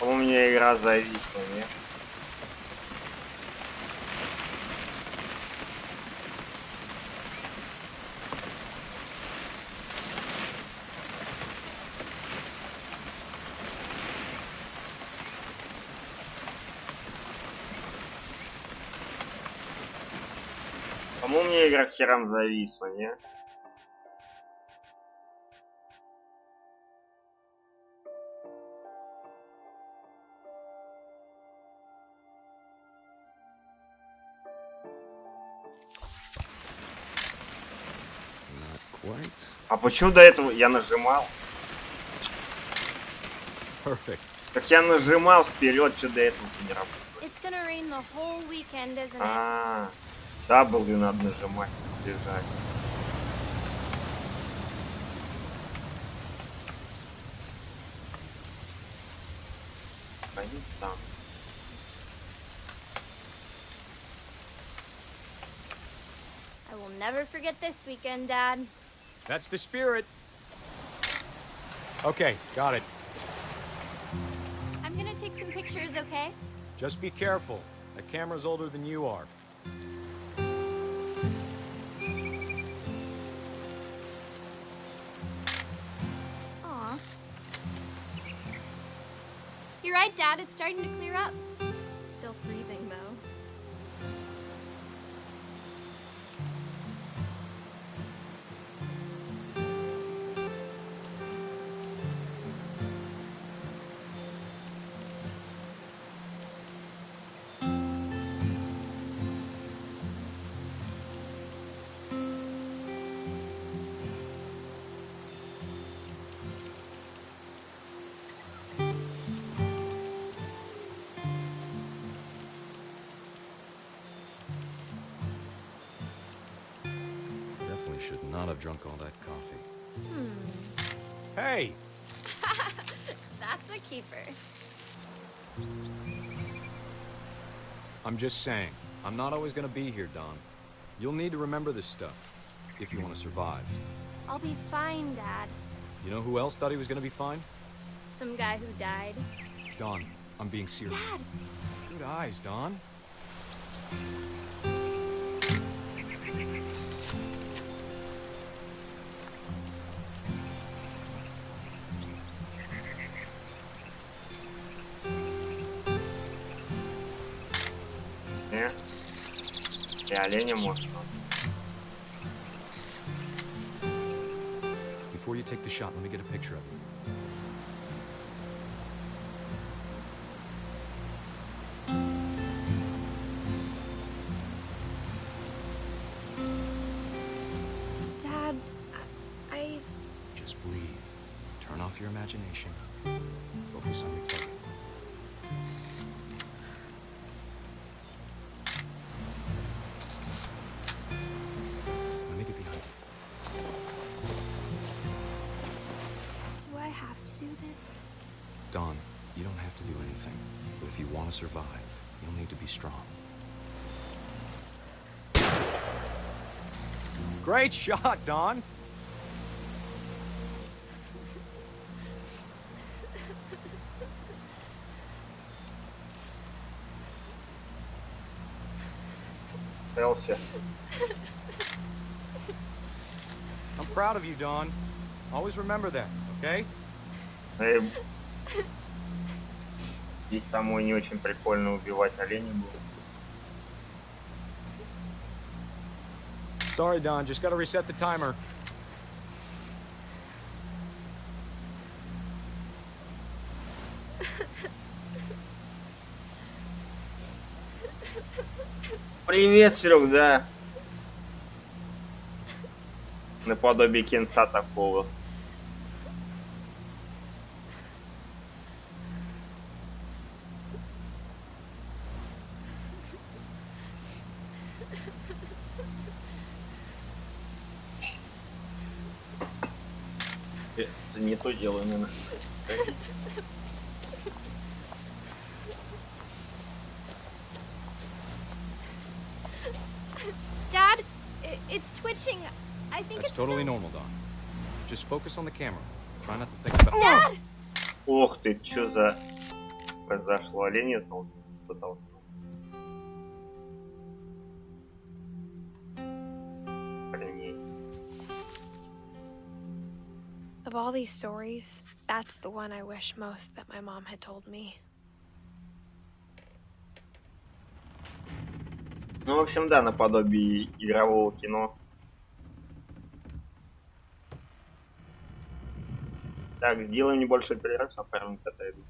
У меня игра зависла, нет? По-моему, мне игра херам зависла, нет? А почему до этого я нажимал? Perfect. Так я нажимал вперед, что до этого не работает. It's gonna rain the whole weekend, isn't it? W надо нажимать, бежать. Они сам. I will never forget this weekend, Dad. That's the spirit. Okay, got it. I'm gonna take some pictures, okay? Just be careful. The camera's older than you are. Aw. You're right, Dad. It's starting to clear up. Still freezing, though. Should not have drunk all that coffee. Hey! That's a keeper. I'm just saying, I'm not always gonna be here, Don. You'll need to remember this stuff, if you want to survive. I'll be fine, Dad. You know who else thought he was gonna be fine? Some guy who died. Don, I'm being serious. Dad! Good eyes, Don. И оленя можно. Before you take the shot, let me get a picture of you. Dad, I... Just breathe. Turn off your imagination. Focus on your target. Let me get behind you. Do I have to do this? Dawn, you don't have to do anything. But if you want to survive, you'll need to be strong. Great shot, Dawn! Элси. I'm proud of you, Dawn. Always remember that, okay? Здесь самой не очень прикольно убивать оленей было. Sorry, Dawn. Just gotta reset the timer. Привет, Серег, да. Наподобие кинца такого. Это не то дело, наверное. Dad, it's twitching. I think That's it's totally still... normal, Dawn. Just focus on the camera. Try not to think about... Dad! Ох ты, что за произошло? Оленя толкнул. Охренеть. Of all these stories, that's the one I wish most that my mom had told me. Ну, в общем, да, наподобие игрового кино. Так, сделаем небольшой перерыв, а пару отойду.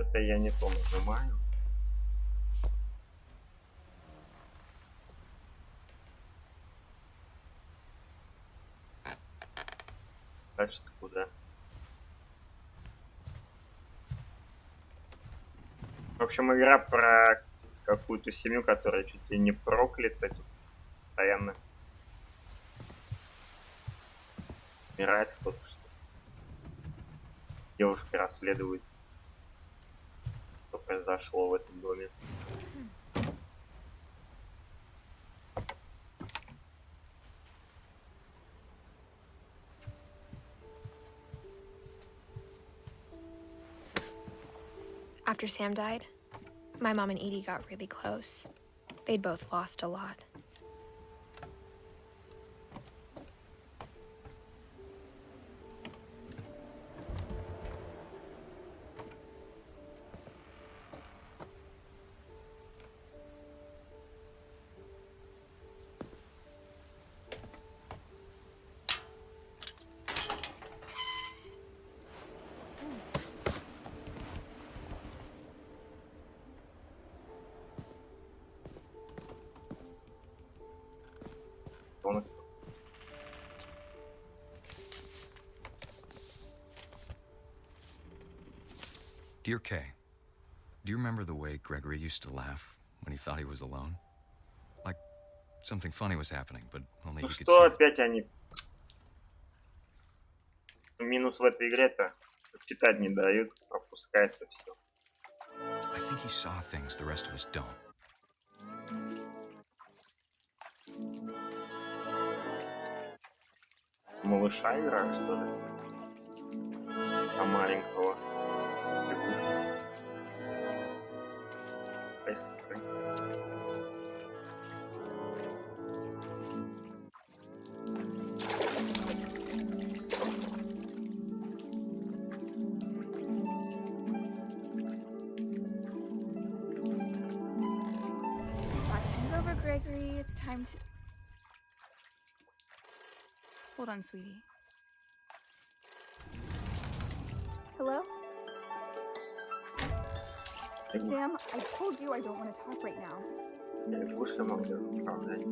Что-то я не то нажимаю. Дальше-то куда? В общем, игра про какую-то семью, которая чуть ли не проклята, тут постоянно умирает кто-то, что девушка расследует, что произошло в этом доме. After Sam died, my mom and Edie got really close. They'd both lost a lot. Он Dear Kay, do you remember the way Gregory used to laugh when he thought he was alone? Like something funny was happening, but only Ну he could что see it. опять они? Минус в этой игре-то читать не дают, пропускается все. I think he saw things the rest of us don't. Малыша игра, что ли? А маленького. Time's over, Gregory. It's time to... Hold on, sweetie. Hello? Sam, I told you I don't want to talk right now. Лягушка могла управлять.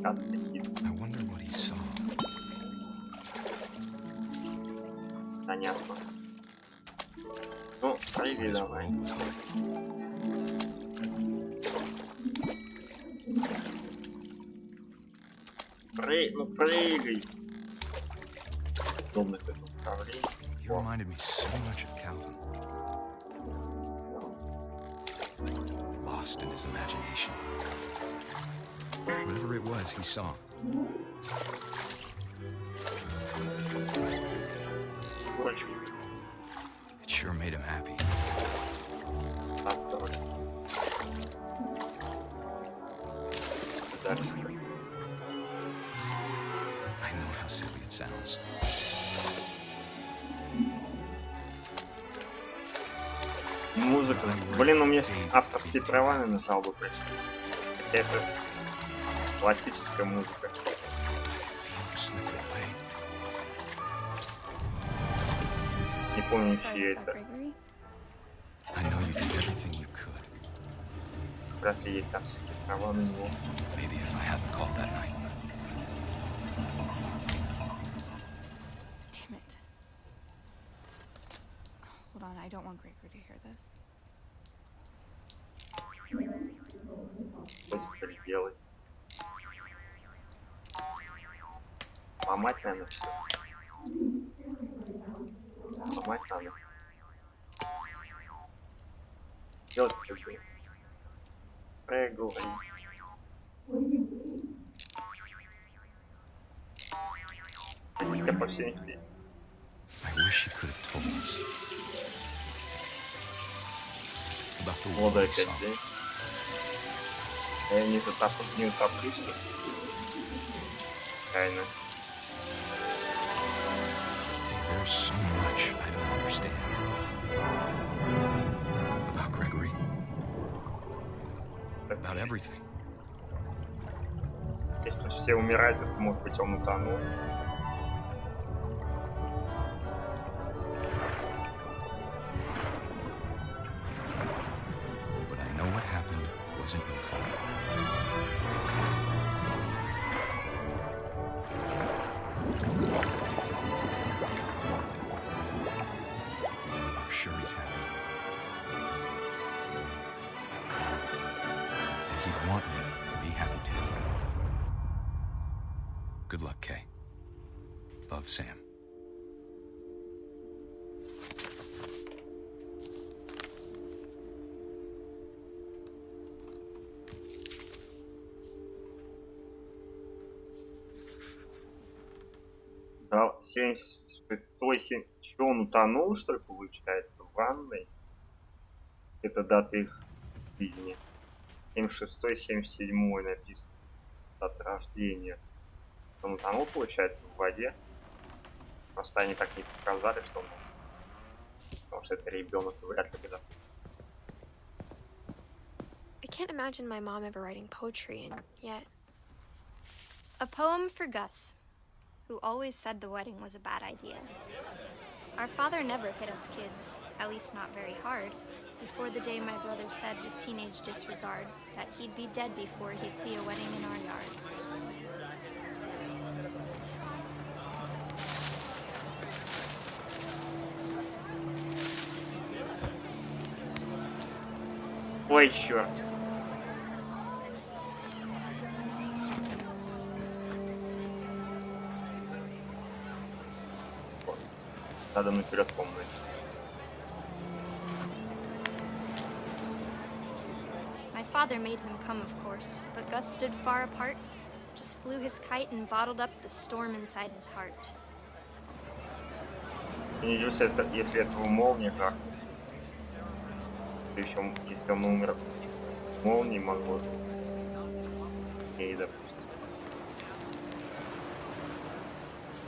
Как такие? I wonder what he saw. Понятно. Ну, прыгай давай. Ну прыгай. Удобно это управление. You reminded me so much of Calvin. Lost in his imagination. Whatever it was, he saw. It sure made him happy. I know how silly it sounds. Музыка. Блин, у меня авторские права на жалобу пришли. Хотя это классическая музыка. Не помню, чьи это. I know you did everything you could. Вряд ли есть авторские права на него. Maybe if I hadn't called that night. Damn it. Hold on, I don't want Gregory to hear this. Что теперь делать? Ломать надо все. Ломать надо. Делать что-то. Прыгай. Хотя по всей инсти. I wish he could have told us about the Вот world he опять saw. день. Я не утоплю, что ли? Тайна. There's so much I don't understand about Gregory, about everything. Если все умирают, то, может быть, он утонул. sure he's happy. And he'd want me to be happy too. Good luck, Kay. Love, Sam. Да, 76-й, что он утонул, что ли, получается, в ванной? Это дата их жизни. 76-й, 77-й написано. Дата рождения. Он утонул, получается, в воде. Просто они так не показали, что он... Потому что это ребенок, вряд ли когда. I can't imagine my mom ever writing poetry, and yet... A poem for Gus, who always said the wedding was a bad idea. Our father never hit us kids, at least not very hard, before the day my brother said with teenage disregard that he'd be dead before he'd see a wedding in our yard. Ой, черт. Надо наперед помнить. My father made him come, of course, but Gus stood far apart, just flew his kite and bottled up the storm inside his heart. Если этого молния как? Еще, если он умер, молнии могло. И, допустим.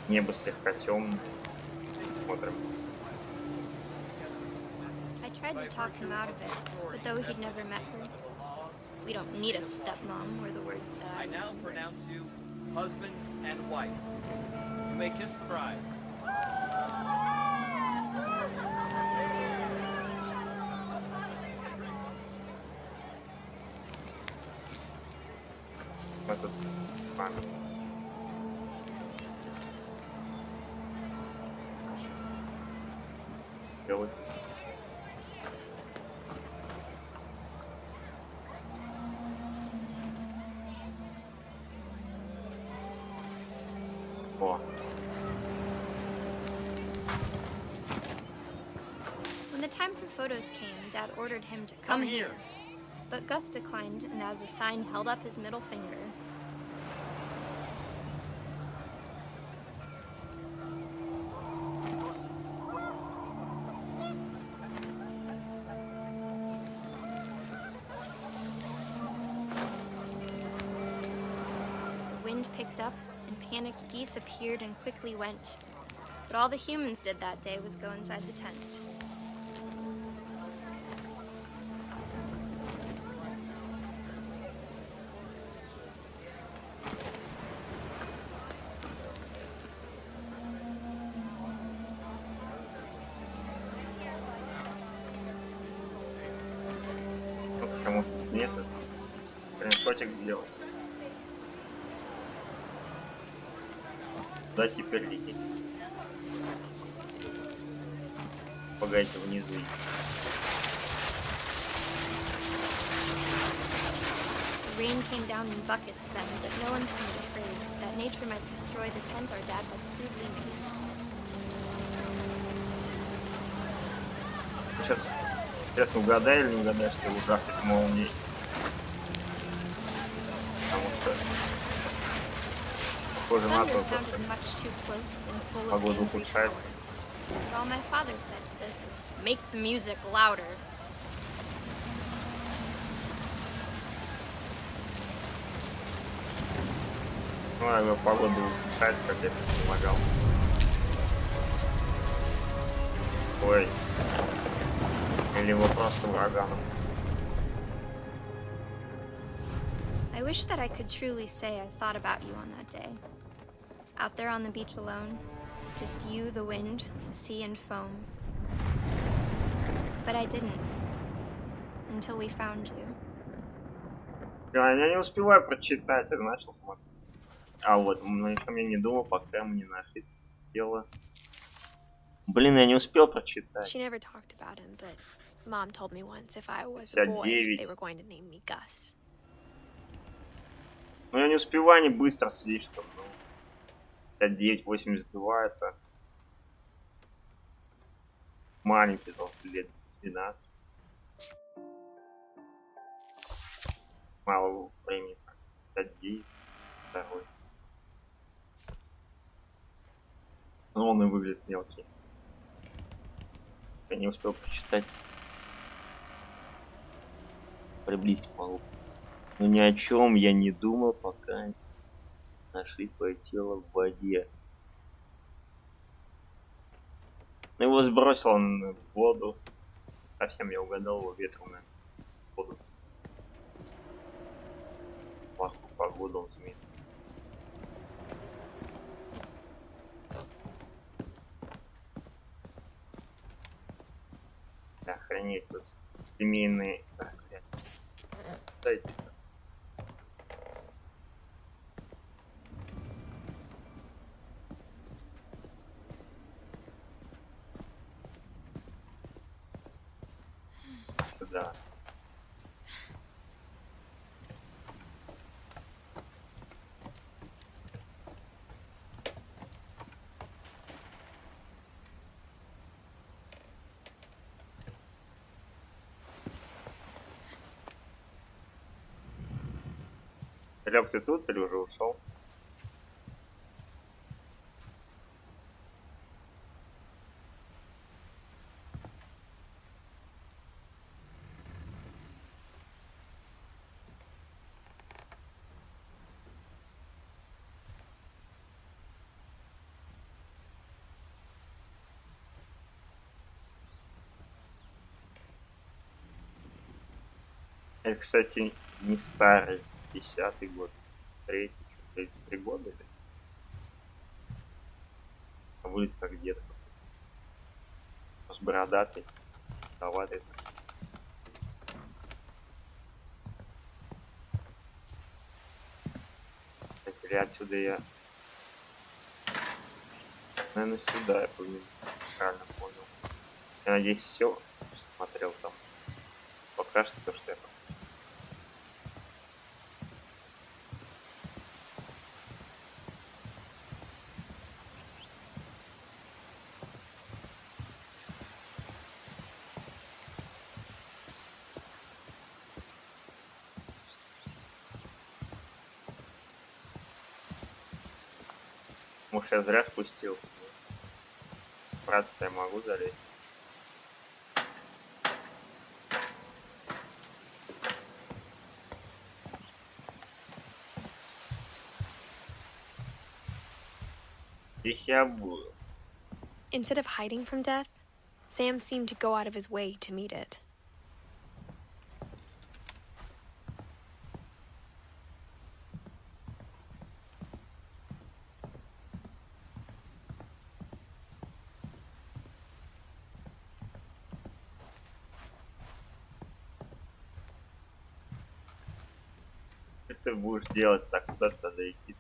Небо слегка темное. Смотрим. I tried to talk him out of it, but though he'd never met her, we don't need a stepmom, were the words that I now pronounce you husband and wife. You may kiss the bride. Этот память. Делать. О. When the time for photos came, Dad ordered him to come here. But Gus declined and as a sign held up his middle finger. The wind picked up and panicked geese appeared and quickly went. But all the humans did that day was go inside the tent. Почему нет? Скриншотик сделать. Куда теперь лететь? Погодите внизу. The rain came down in buckets then, but no one seemed afraid that nature might destroy the tent our dad had crudely made. Сейчас угадай или не угадай, что его жахнет молнией. Потому что похоже на то, что погода ухудшается. But all my father said to this was, make the music louder. Ну, а погода ухудшается, как я предполагал. Ой. Или его просто ураганом. I wish that I could truly say I thought about you on that day. Out there on the beach alone, just you, the wind, the sea and foam. But I didn't. Until we found you. Я не успеваю прочитать, я начал смотреть. А вот, я не думал, пока мы не нашли тело Блин, я не успел прочитать. She never talked about him, but Mom told me once if I was a boy, they were going to name me Gus. Ну я не успеваю, они быстро слишком. Ну, 59-82 это маленький, только лет 12. Мало времени. 59, второй. Ну он и выглядит мелкий. Я не успел прочитать. Приблизить могу. Но ни о чем я не думал, пока нашли твое тело в воде. Его сбросил он в воду. Совсем я угадал его ветром на воду. Плохую погоду он сменил. Охренеть, тут семейные. Дайте. Сюда. Лёг, ты тут или уже ушел? Это, кстати, не старый, 50-й год, 33 года или? А выглядит как дед. С бородатый, даватый. Или отсюда я... Наверное, сюда я помню. Правильно понял. Я надеюсь, все смотрел там. Пока что то, что я... Может, я зря спустился. Брат-то я могу залезть. Здесь я буду. Instead of hiding from death, Sam seemed to go out of his way to meet it. Что ты будешь делать так, куда-то дойти?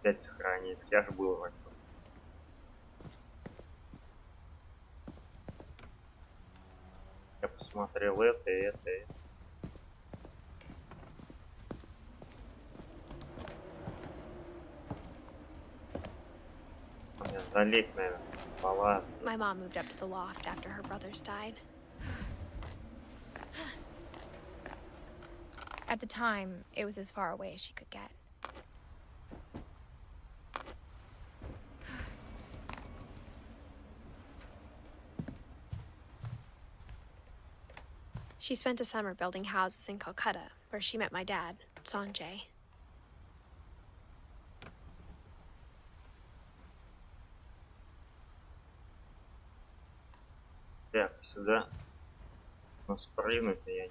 Опять сохранить. Я же был вроде. Я посмотрел это и это. Мне залезть, наверное, спала. My mom moved up to the loft after her brothers died. At the time, it was as far away as she could get. She spent a summer building houses in Calcutta, where she met my dad, Sanjay. Так, сюда. Но спрыгнуть я...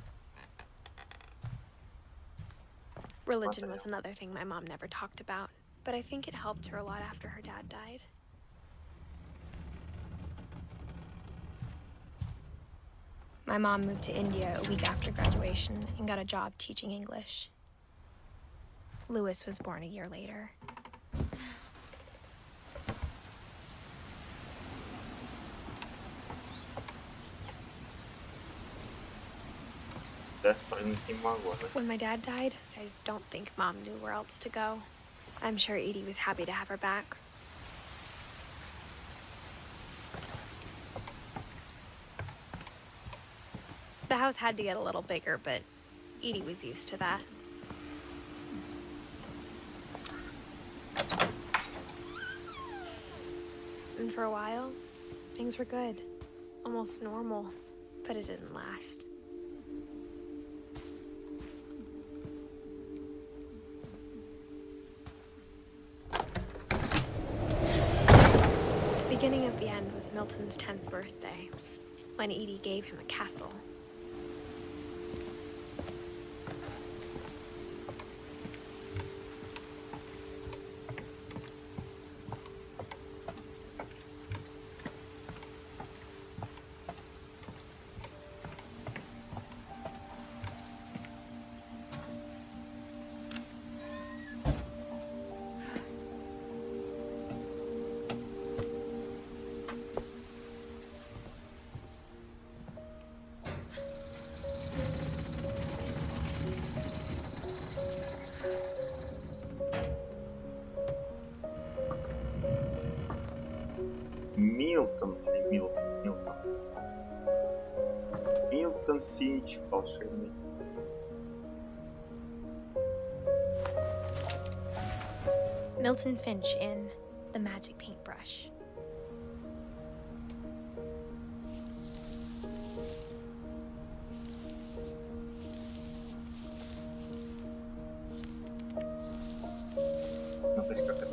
Religion was another thing my mom never talked about. but I think it helped her a lot after her dad died. My mom moved to India a week after graduation and got a job teaching English. Louis was born a year later. When my dad died, I don't think Mom knew where else to go. I'm sure Edie was happy to have her back. The house had to get a little bigger, but Edie was used to that. And for a while, things were good. Almost normal, but it didn't last. The beginning of the end was Milton's 10th birthday, when Edie gave him a castle. Милтон Финч, волшебник. Milton Finch in The Magic Paintbrush. Ну, то есть как это?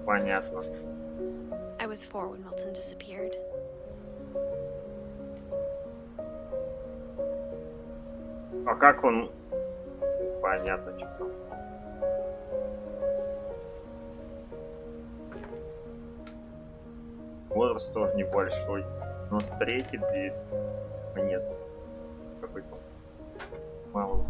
Понятно. I was 4 when Milton disappeared. А как он... Понятно, что. Возраст тоже небольшой. Но встретит дверь. Нет. Какой-то мало.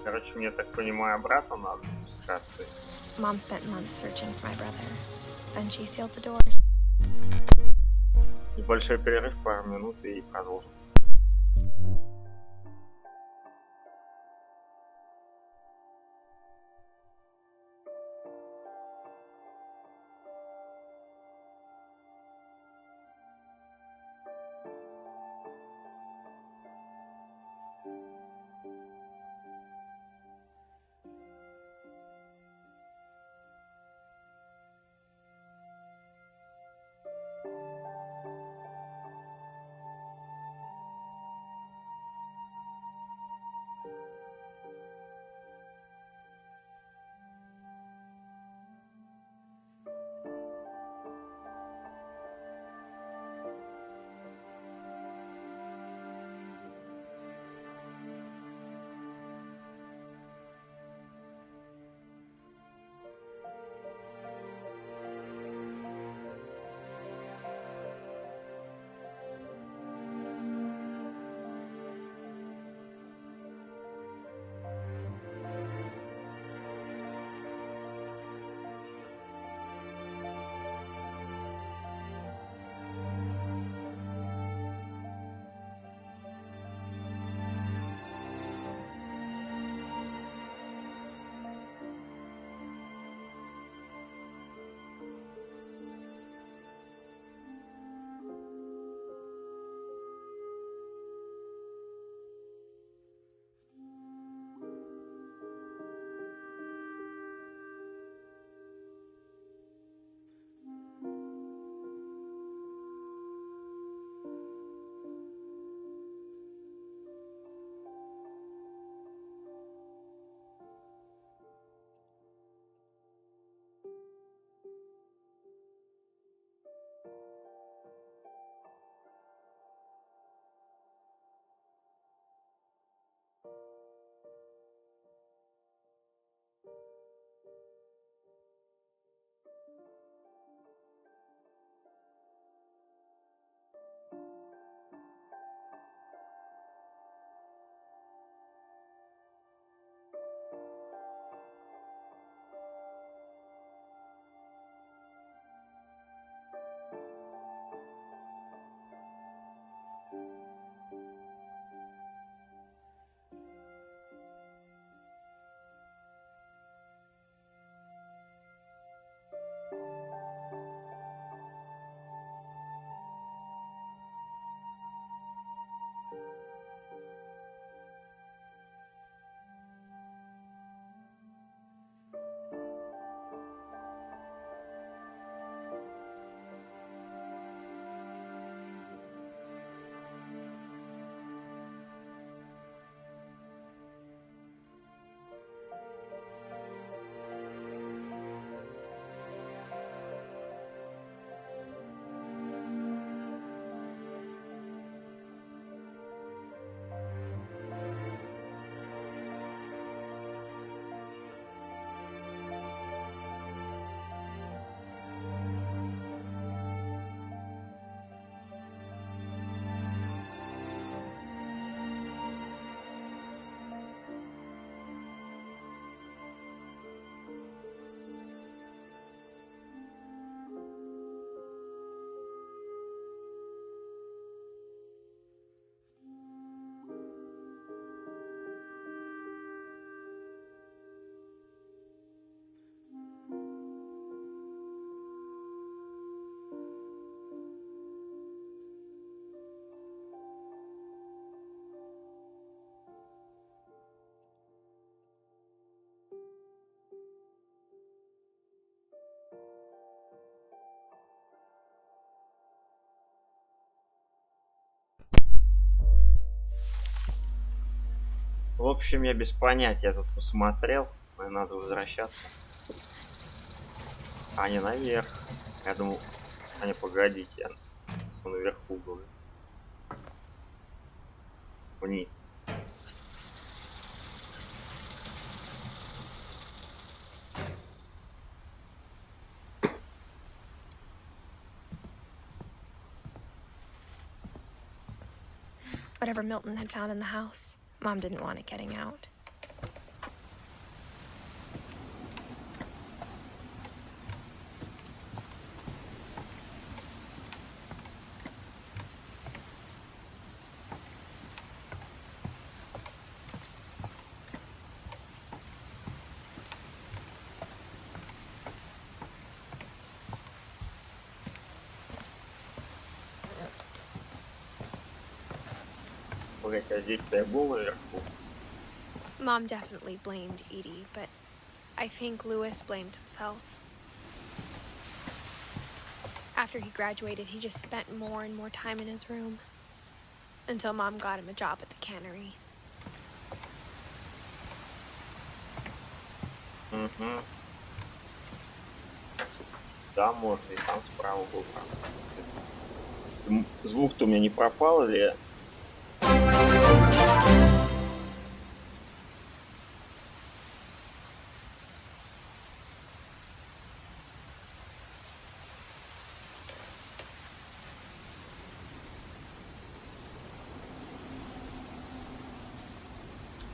Короче, мне так понимаю, обратно надо спускаться. Mom spent months searching for my brother. Then she sealed the doors. Небольшой перерыв, пару минут и продолжим. В общем, я без понятия тут посмотрел. Мне надо возвращаться. А не наверх. Я думал... А не, погодите. Он наверху был. Вниз. Whatever Milton had found in the house, Mom didn't want it getting out. Погодите, а здесь-то я был наверху. Mom definitely blamed Edie, but I think Lewis blamed himself. After he graduated, he just spent more and more time in his room. Until Mom got him a job at the cannery. Угу. Да, можно, и там справа был. Звук-то у меня не пропал или...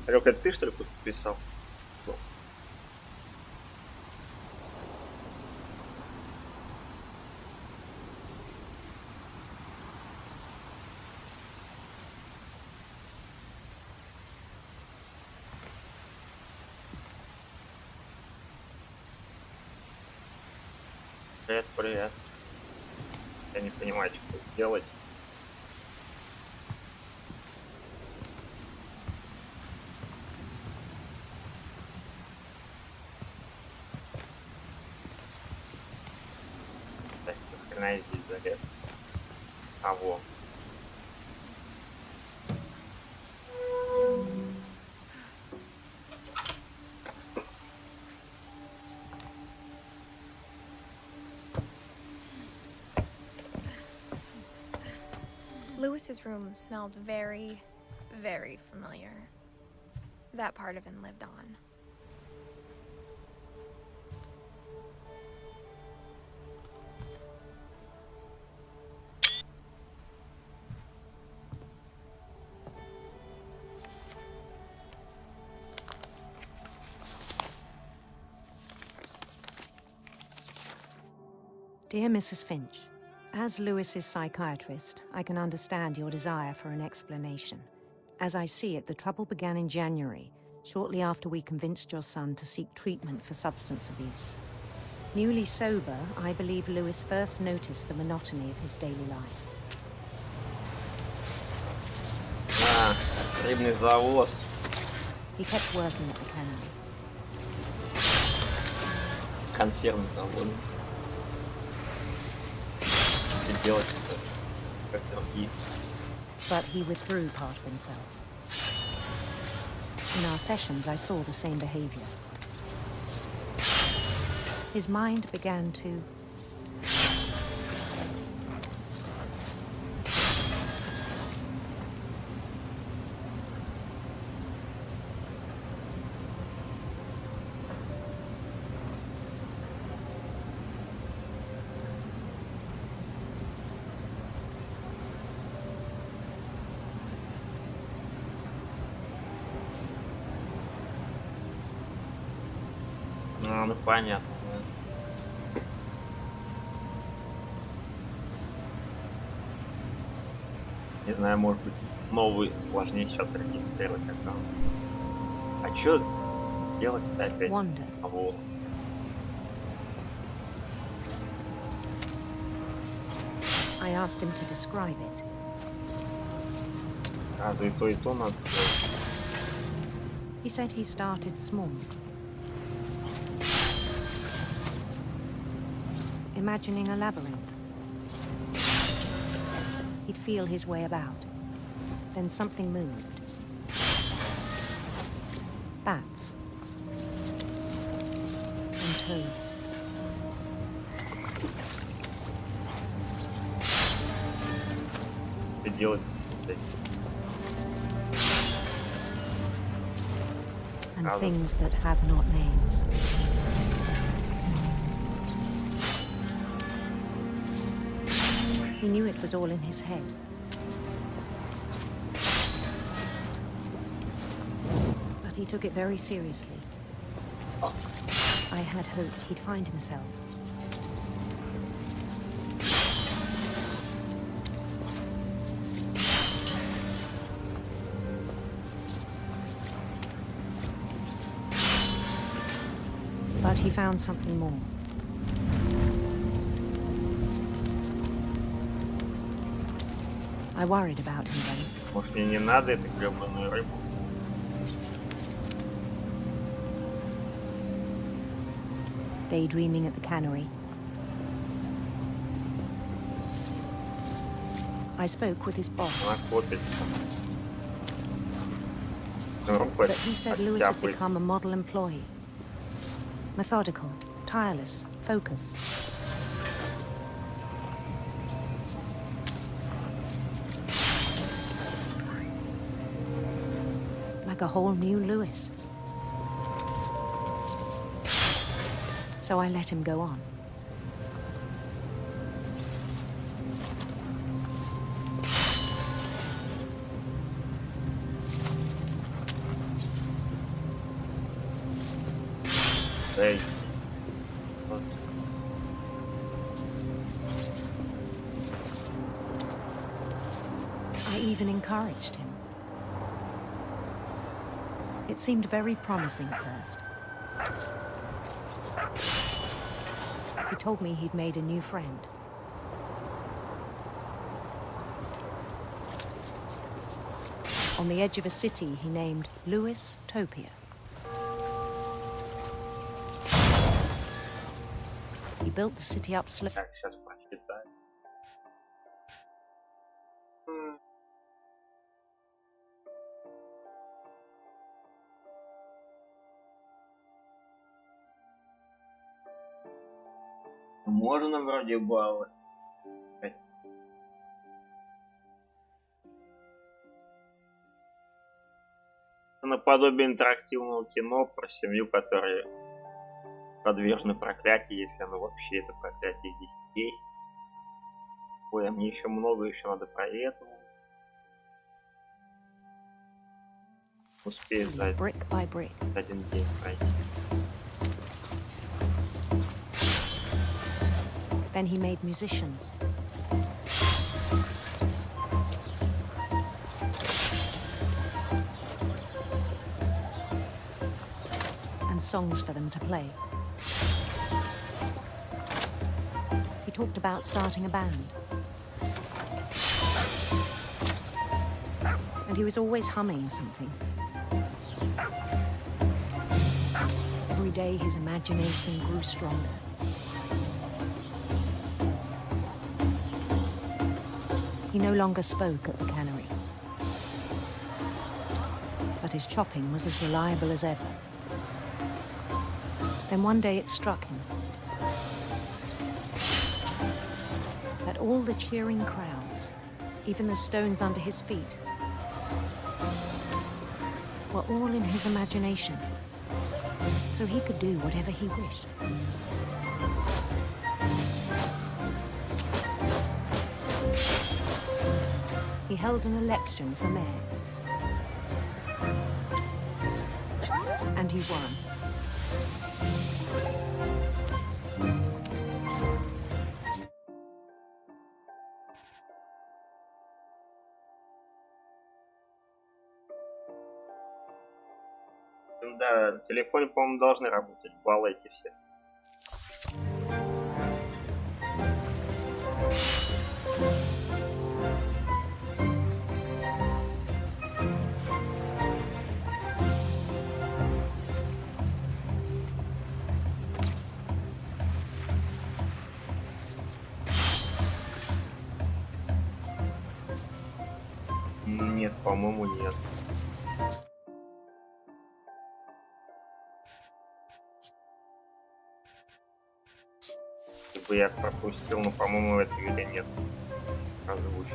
Лёк, это ты, что ли, подписался? Привет, привет. Я не понимаю, что тут делать. Так, нахрена здесь залез? А, во. Lewis's room smelled very, very familiar. That part of him lived on. Dear Mrs. Finch, as Lewis's psychiatrist, I can understand your desire for an explanation. As I see it, the trouble began in January, shortly after we convinced your son to seek treatment for substance abuse. Newly sober, I believe Lewis first noticed the monotony of his daily life. А, рыбный завоз. He kept working at the cannery. Консервный завод. Делать как другие. But he withdrew part of himself. In our sessions, I saw the same behavior. His mind began to... А, ну понятно. Не знаю, может быть, новый сложнее сейчас регистрировать аккаунт. А чё делать-то опять? А вот. I asked him to describe it. Разве и то надо делать? He said he started small. Imagining a labyrinth. He'd feel his way about. Then something moved. bats, and toads. Что делать? And things that have not names. He knew it was all in his head. But he took it very seriously. I had hoped he'd find himself. But he found something more. I worried about him then. Может, мне не надо эту гребаную рыбу? Daydreaming at the cannery. I spoke with his boss. Она копится. But he said Lewis had become a model employee. Methodical, tireless, focused. Like a whole new Lewis. So I let him go on. Hey. I even encouraged him. It seemed very promising at first. He told me he'd made a new friend. On the edge of a city he named Lewis Topia. He built the city up slowly. Так, сейчас прочитаю. Можно вроде баллы. Наподобие интерактивного кино про семью, которая подвержена проклятию, если оно вообще это проклятие здесь есть. Ой, а мне еще много еще надо про это. Успею за один день пройти. Then he made musicians. And songs for them to play. He talked about starting a band. And he was always humming something. Every day his imagination grew stronger. He no longer spoke at the cannery. But his chopping was as reliable as ever. Then one day it struck him that all the cheering crowds, even the stones under his feet, were all in his imagination, so he could do whatever he wished. He held an election for mayor. And he won. Да, на телефоне, по-моему, должны работать баллы эти все. Нет, по-моему, нет. бы я пропустил, но, по-моему, в этой игре нет озвучки.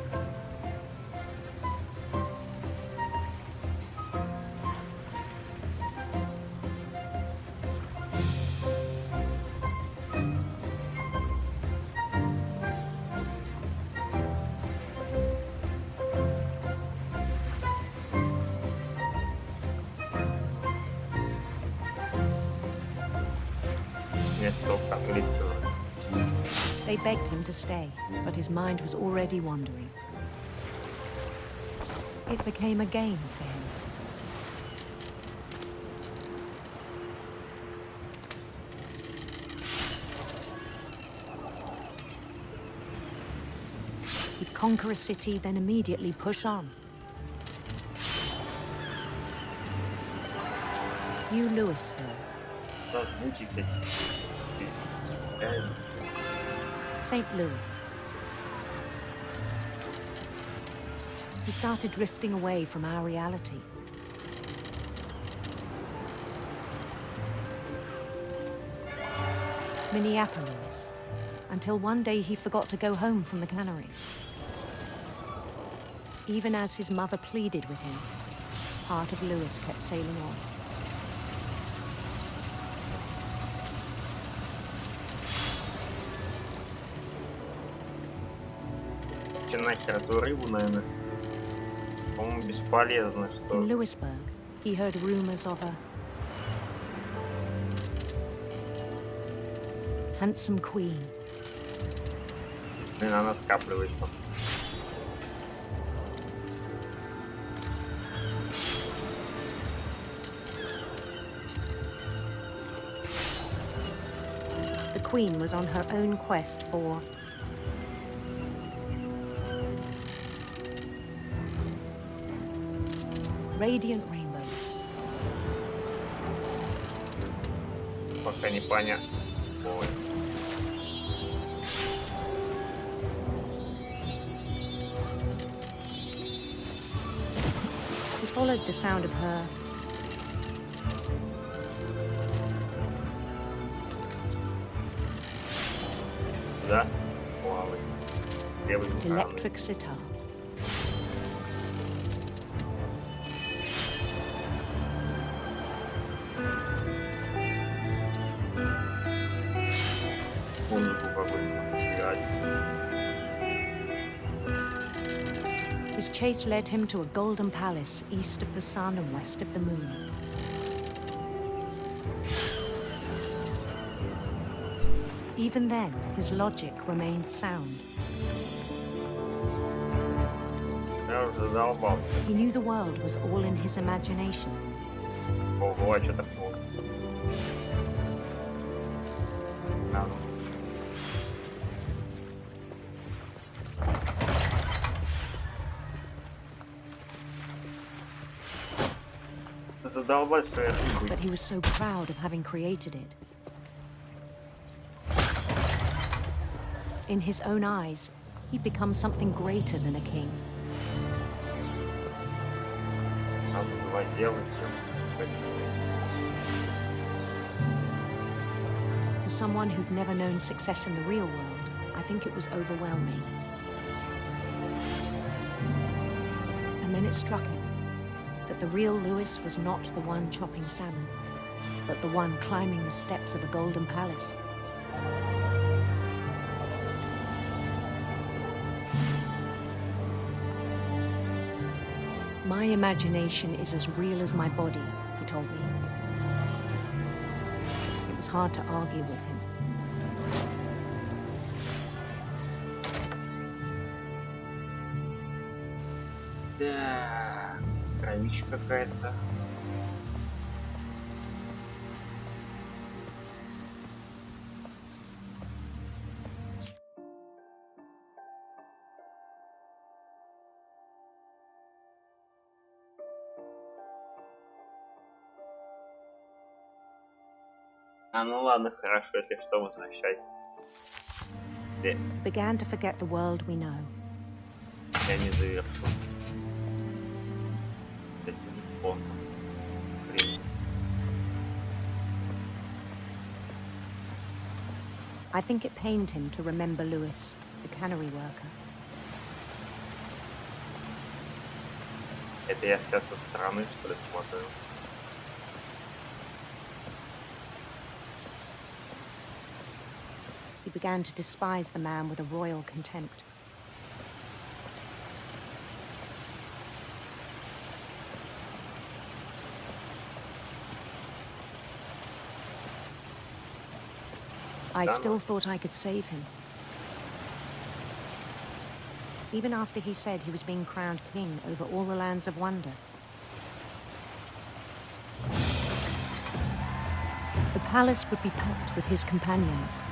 Нет только английского. They begged him to stay, but his mind was already wandering. It became a game for him. He'd conquer a city, then immediately push on. New Louisville. St. Louis. We started drifting away from our reality. Minneapolis, until one day he forgot to go home from the cannery. Even as his mother pleaded with him, part of Louis kept sailing on. Нахер эту рыбу, наверное. По-моему, бесполезно, что... In Louisburg, he heard rumors of a handsome queen. Наверное, она скапливается. The queen was on her own quest for radiant rainbows. Пока не понятно. Ой. He followed the sound of her Да? Плавать. electric sitar. His chase led him to a golden palace east of the sun and west of the moon. Even then, his logic remained sound. He knew the world was all in his imagination. Ого, а что такое? But he was so proud of having created it. In his own eyes, he'd become something greater than a king. For someone who'd never known success in the real world, I think it was overwhelming. And then it struck him that the real Louis was not the one chopping salmon, but the one climbing the steps of a golden palace. My imagination is as real as my body, he told me. It was hard to argue with him. Да, кровища какая-то. А ну ладно, хорошо, если что, возвращайся. Began to forget the world we know. Я не завершу. Это телефон. Блин. I think it pained him to remember Lewis, the cannery worker. Это я вся со стороны, что ли, смотрю. He began to despise the man with a royal contempt. I still thought I could save him. Even after he said he was being crowned king over all the lands of wonder. The palace would be packed with his companions.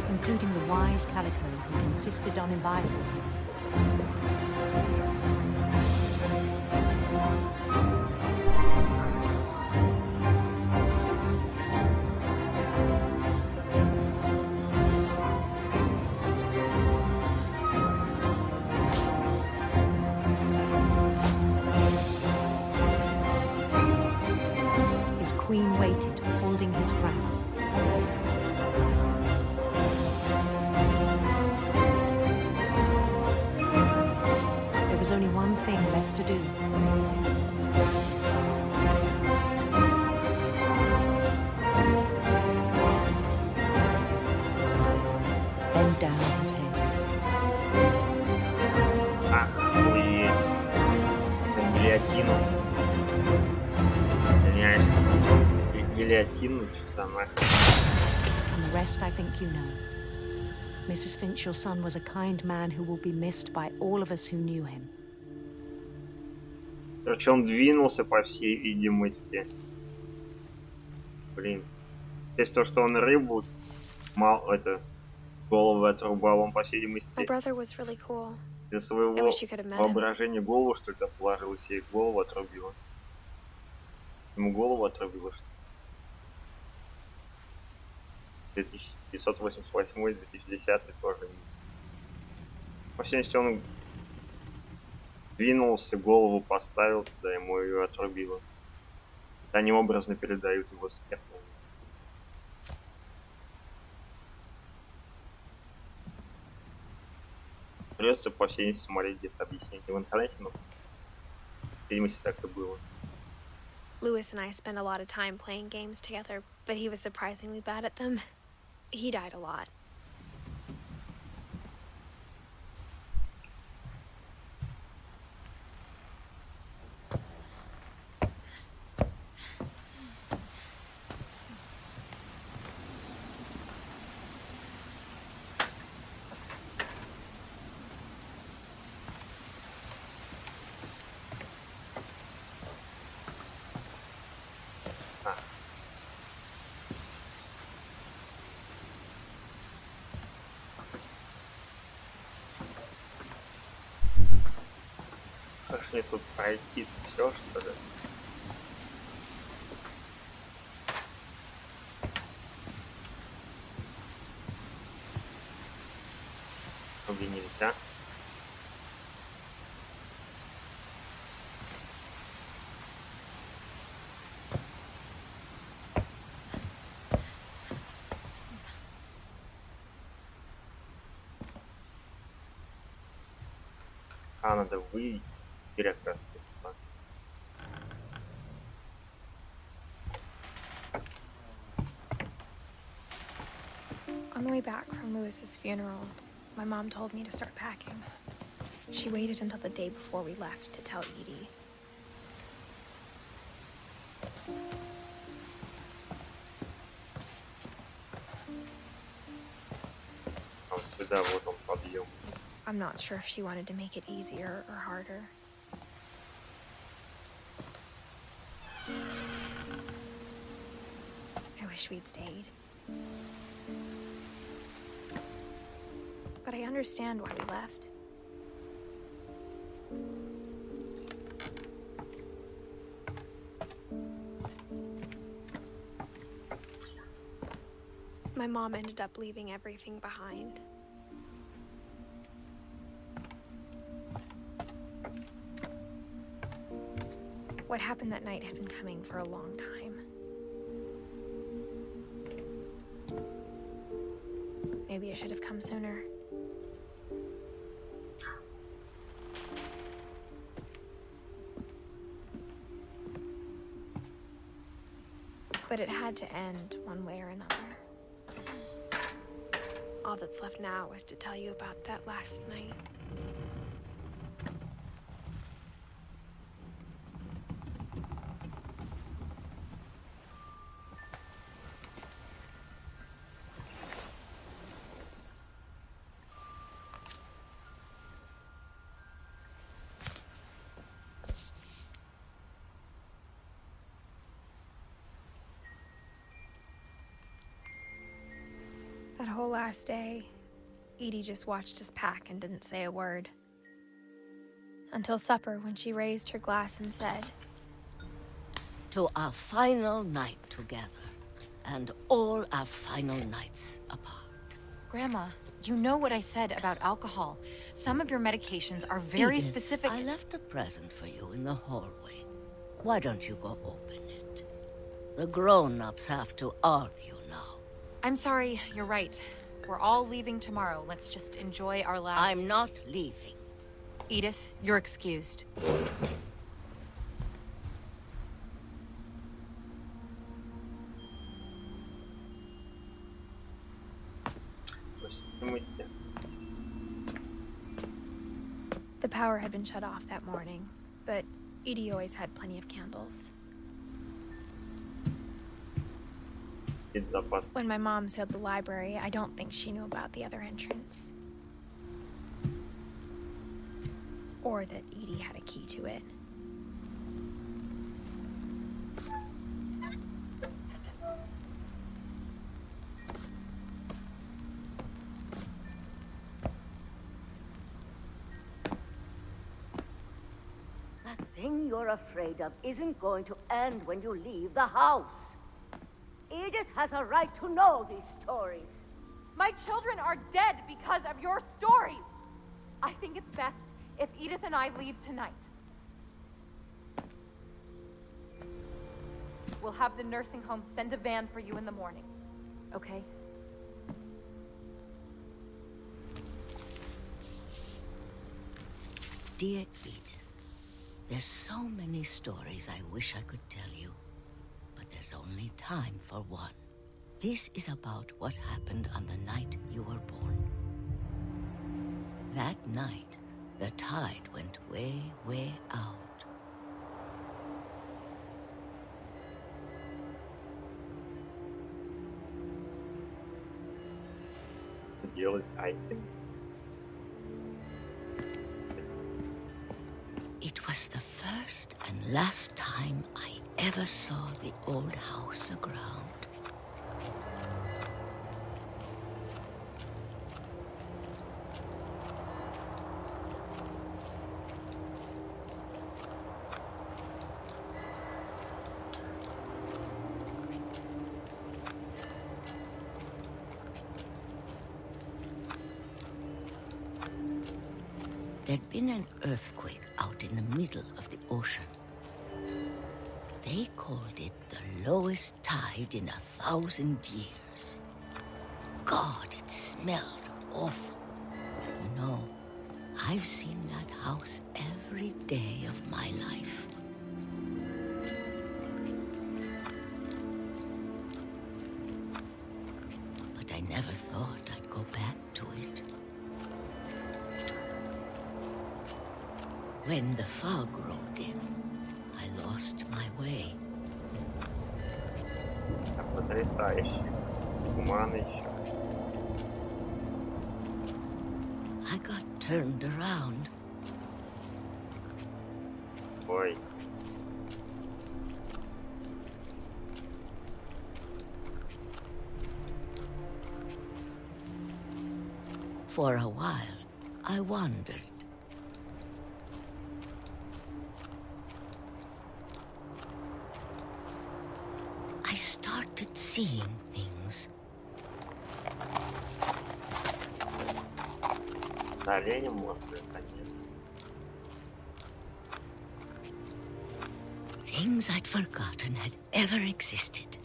Including the wise Calico who'd insisted on inviting him. His queen waited, holding his crown. There was only one thing left to do. Bend down his head. Охуеть. Гильотину. Понимаешь? Гильотину, что самое. And the rest I think you know. Mrs. Finch, your son was a kind man who will be missed by all of us who knew him. Короче, он двинулся, по всей видимости. Блин. Здесь то, что он рыбу мало это голову отрубал, он, по всей видимости, My brother was really cool. из своего I wish you could have met him. воображения голову, что ли, положил себе, голову отрубила. Ему голову отрубила, что ли? 1988-2010 тоже. По всей видимости, он двинулся, голову поставил туда, ему ее отрубило. Они образно передают его смерть. Придется, по всей видимости, смотреть где-то объяснение в интернете, но, по видимости, так и было. Lewis and I spent a lot of time playing games together, but he was surprisingly bad at them. He died a lot. Как мне тут пройти? Все, что ли? Вроде нельзя. А, надо выйти. Теперь, оказывается, так. On the way back from Lewis's funeral, my mom told me to start packing. She waited until the day before we left to tell Edie. Вот сюда, вот он подъем. I'm not sure if she wanted to make it easier or harder. I wish we'd stayed. But I understand why we left. My mom ended up leaving everything behind. What happened that night had been coming for a long time. Maybe it should have come sooner. But it had to end one way or another. All that's left now is to tell you about that last night. That whole last day, Edie just watched us pack and didn't say a word. Until supper, when she raised her glass and said, "To our final night together, and all our final nights apart." Grandma, you know what I said about alcohol. Some of your medications are very Edith, specific. I left a present for you in the hallway. Why don't you go open it? The grown-ups have to argue now. I'm sorry, you're right. We're all leaving tomorrow. Let's just enjoy our last... I'm not leaving. Edith, you're excused. The power had been shut off that morning, but Edie always had plenty of candles. When my mom sealed the library, I don't think she knew about the other entrance. Or that Edie had a key to it. That thing you're afraid of isn't going to end when you leave the house. Edith has a right to know these stories. My children are dead because of your stories. I think it's best if Edith and I leave tonight. We'll have the nursing home send a van for you in the morning, okay? Dear Edith, there's so many stories I wish I could tell you. There's only time for one. This is about what happened on the night you were born. That night, the tide went way, way out. It was the first and last time I ever saw the old house aground. There'd been an earthquake out in the middle of the ocean. They called it the lowest tide in 1,000 years. God, it smelled awful. You know, I've seen that house every day of my life. But I never thought I'd go back to it. When the fog rolled in, I lost my way. I got turned around. Boy. For a while, I wandered. I started seeing things. Things I'd forgotten had ever existed.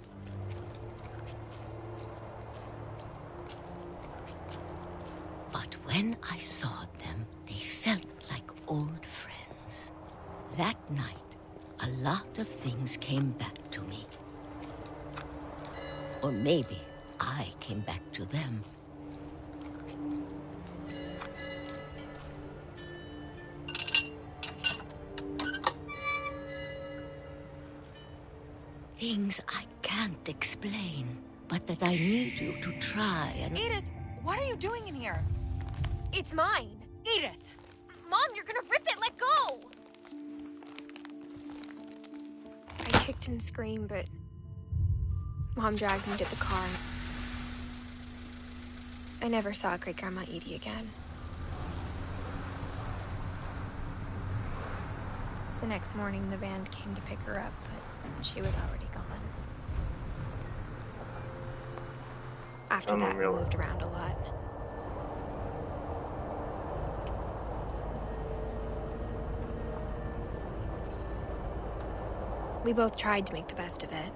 But when I saw them, they felt like old friends. That night, a lot of things came back to me. Or maybe I came back to them. Things I can't explain, but that I need you to try and... Edith, what are you doing in here? It's mine. Edith! Mom, you're gonna rip it! Let go! I kicked and screamed, but Mom dragged me to the car. I never saw Great-Grandma Edie again. The next morning, the band came to pick her up, but she was already gone. After that, we moved around a lot. We both tried to make the best of it.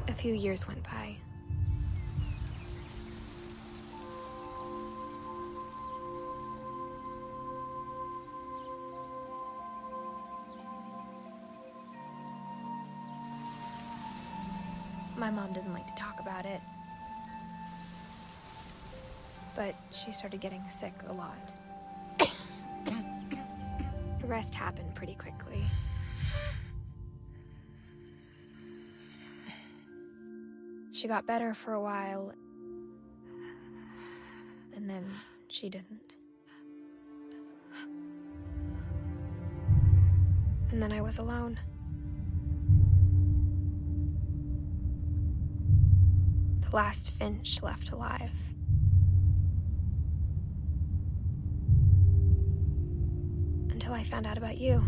A few years went by. My mom didn't like to talk about it, but she started getting sick a lot. The rest happened pretty quickly. She got better for a while, and then she didn't. And then I was alone. The last Finch left alive. Until I found out about you.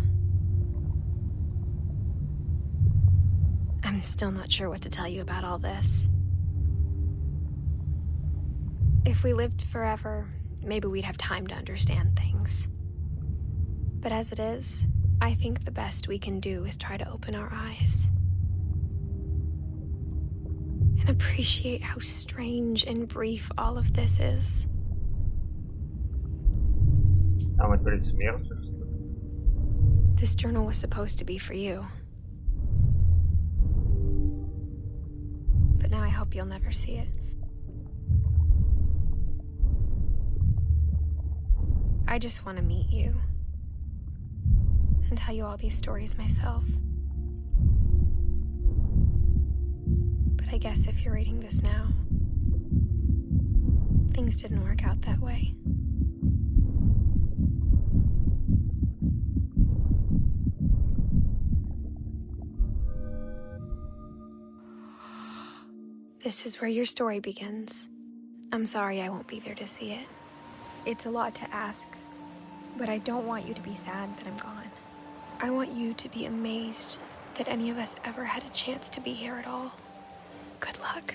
I'm still not sure what to tell you about all this. If we lived forever, maybe we'd have time to understand things. But as it is, I think the best we can do is try to open our eyes. And appreciate how strange and brief all of this is. This journal was supposed to be for you. But now I hope you'll never see it. I just want to meet you. And tell you all these stories myself. But I guess if you're reading this now, things didn't work out that way. This is where your story begins. I'm sorry I won't be there to see it. It's a lot to ask, but I don't want you to be sad that I'm gone. I want you to be amazed that any of us ever had a chance to be here at all. Good luck.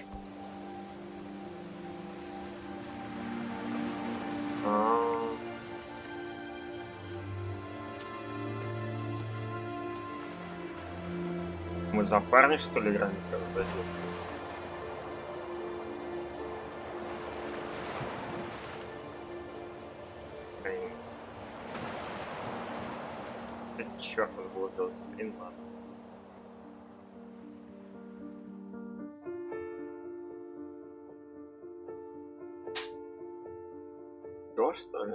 Мы за парня, что ли, играем? Черт, он был стрим, ладно. Что ли?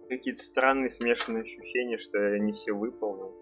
Какие-то странные смешанные ощущения, что я не все выполнил.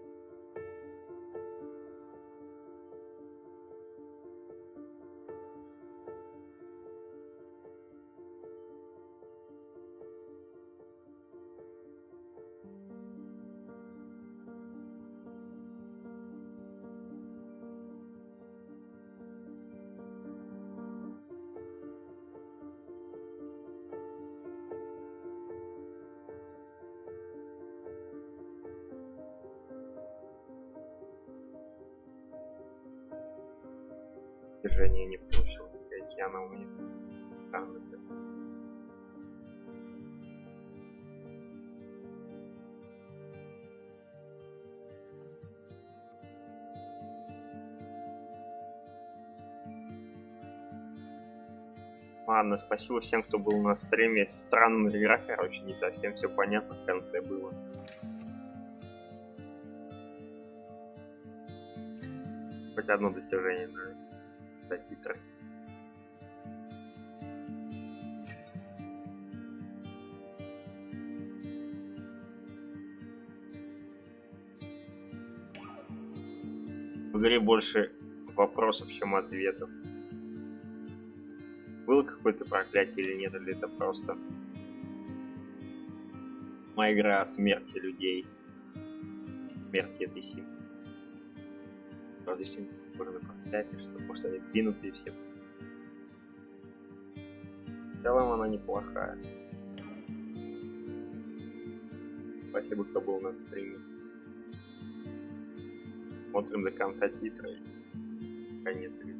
достижения не получил. Ведь она у меня странно. Ладно, спасибо всем, кто был на стриме. Странная игра, короче, не совсем все понятно в конце было. Хоть одно достижение, да, титры. В игре больше вопросов, чем ответов. Было какое-то проклятие или нет, или это просто моя игра о смерти людей. Смерти этой семьи. Правда, семьи похожи на проклятие, что может они двинутые все. В целом она неплохая. Спасибо, кто был на стриме. Смотрим до конца титра. Конец игры.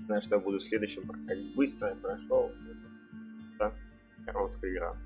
Знаю, что я буду следующим проходить. Быстро я прошел. Да, короткая игра.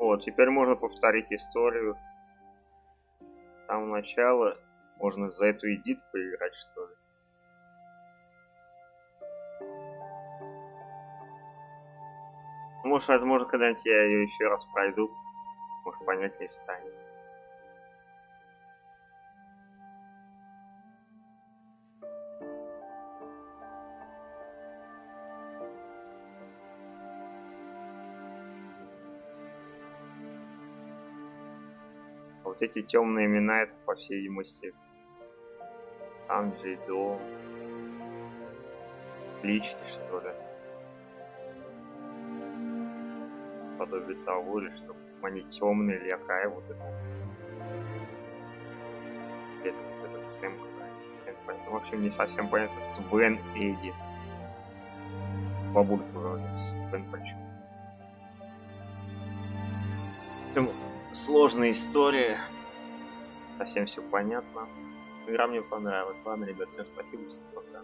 Вот, теперь можно повторить историю. С самого начала можно за эту Эдит поиграть, что ли. Может, возможно, когда-нибудь я ее еще раз пройду. Может, понятнее станет. Вот эти темные имена, это, по всей видимости, Анджей, Дом, лички, что ли. Подобие того, или что они темные, или какая вот это. Этот Сэм, в общем, не совсем понятно. Свен, Эдди. Бабулька вроде. Свен почему. Сложная история. Совсем все понятно. Игра мне понравилась. Ладно, ребят, всем спасибо. Всем пока.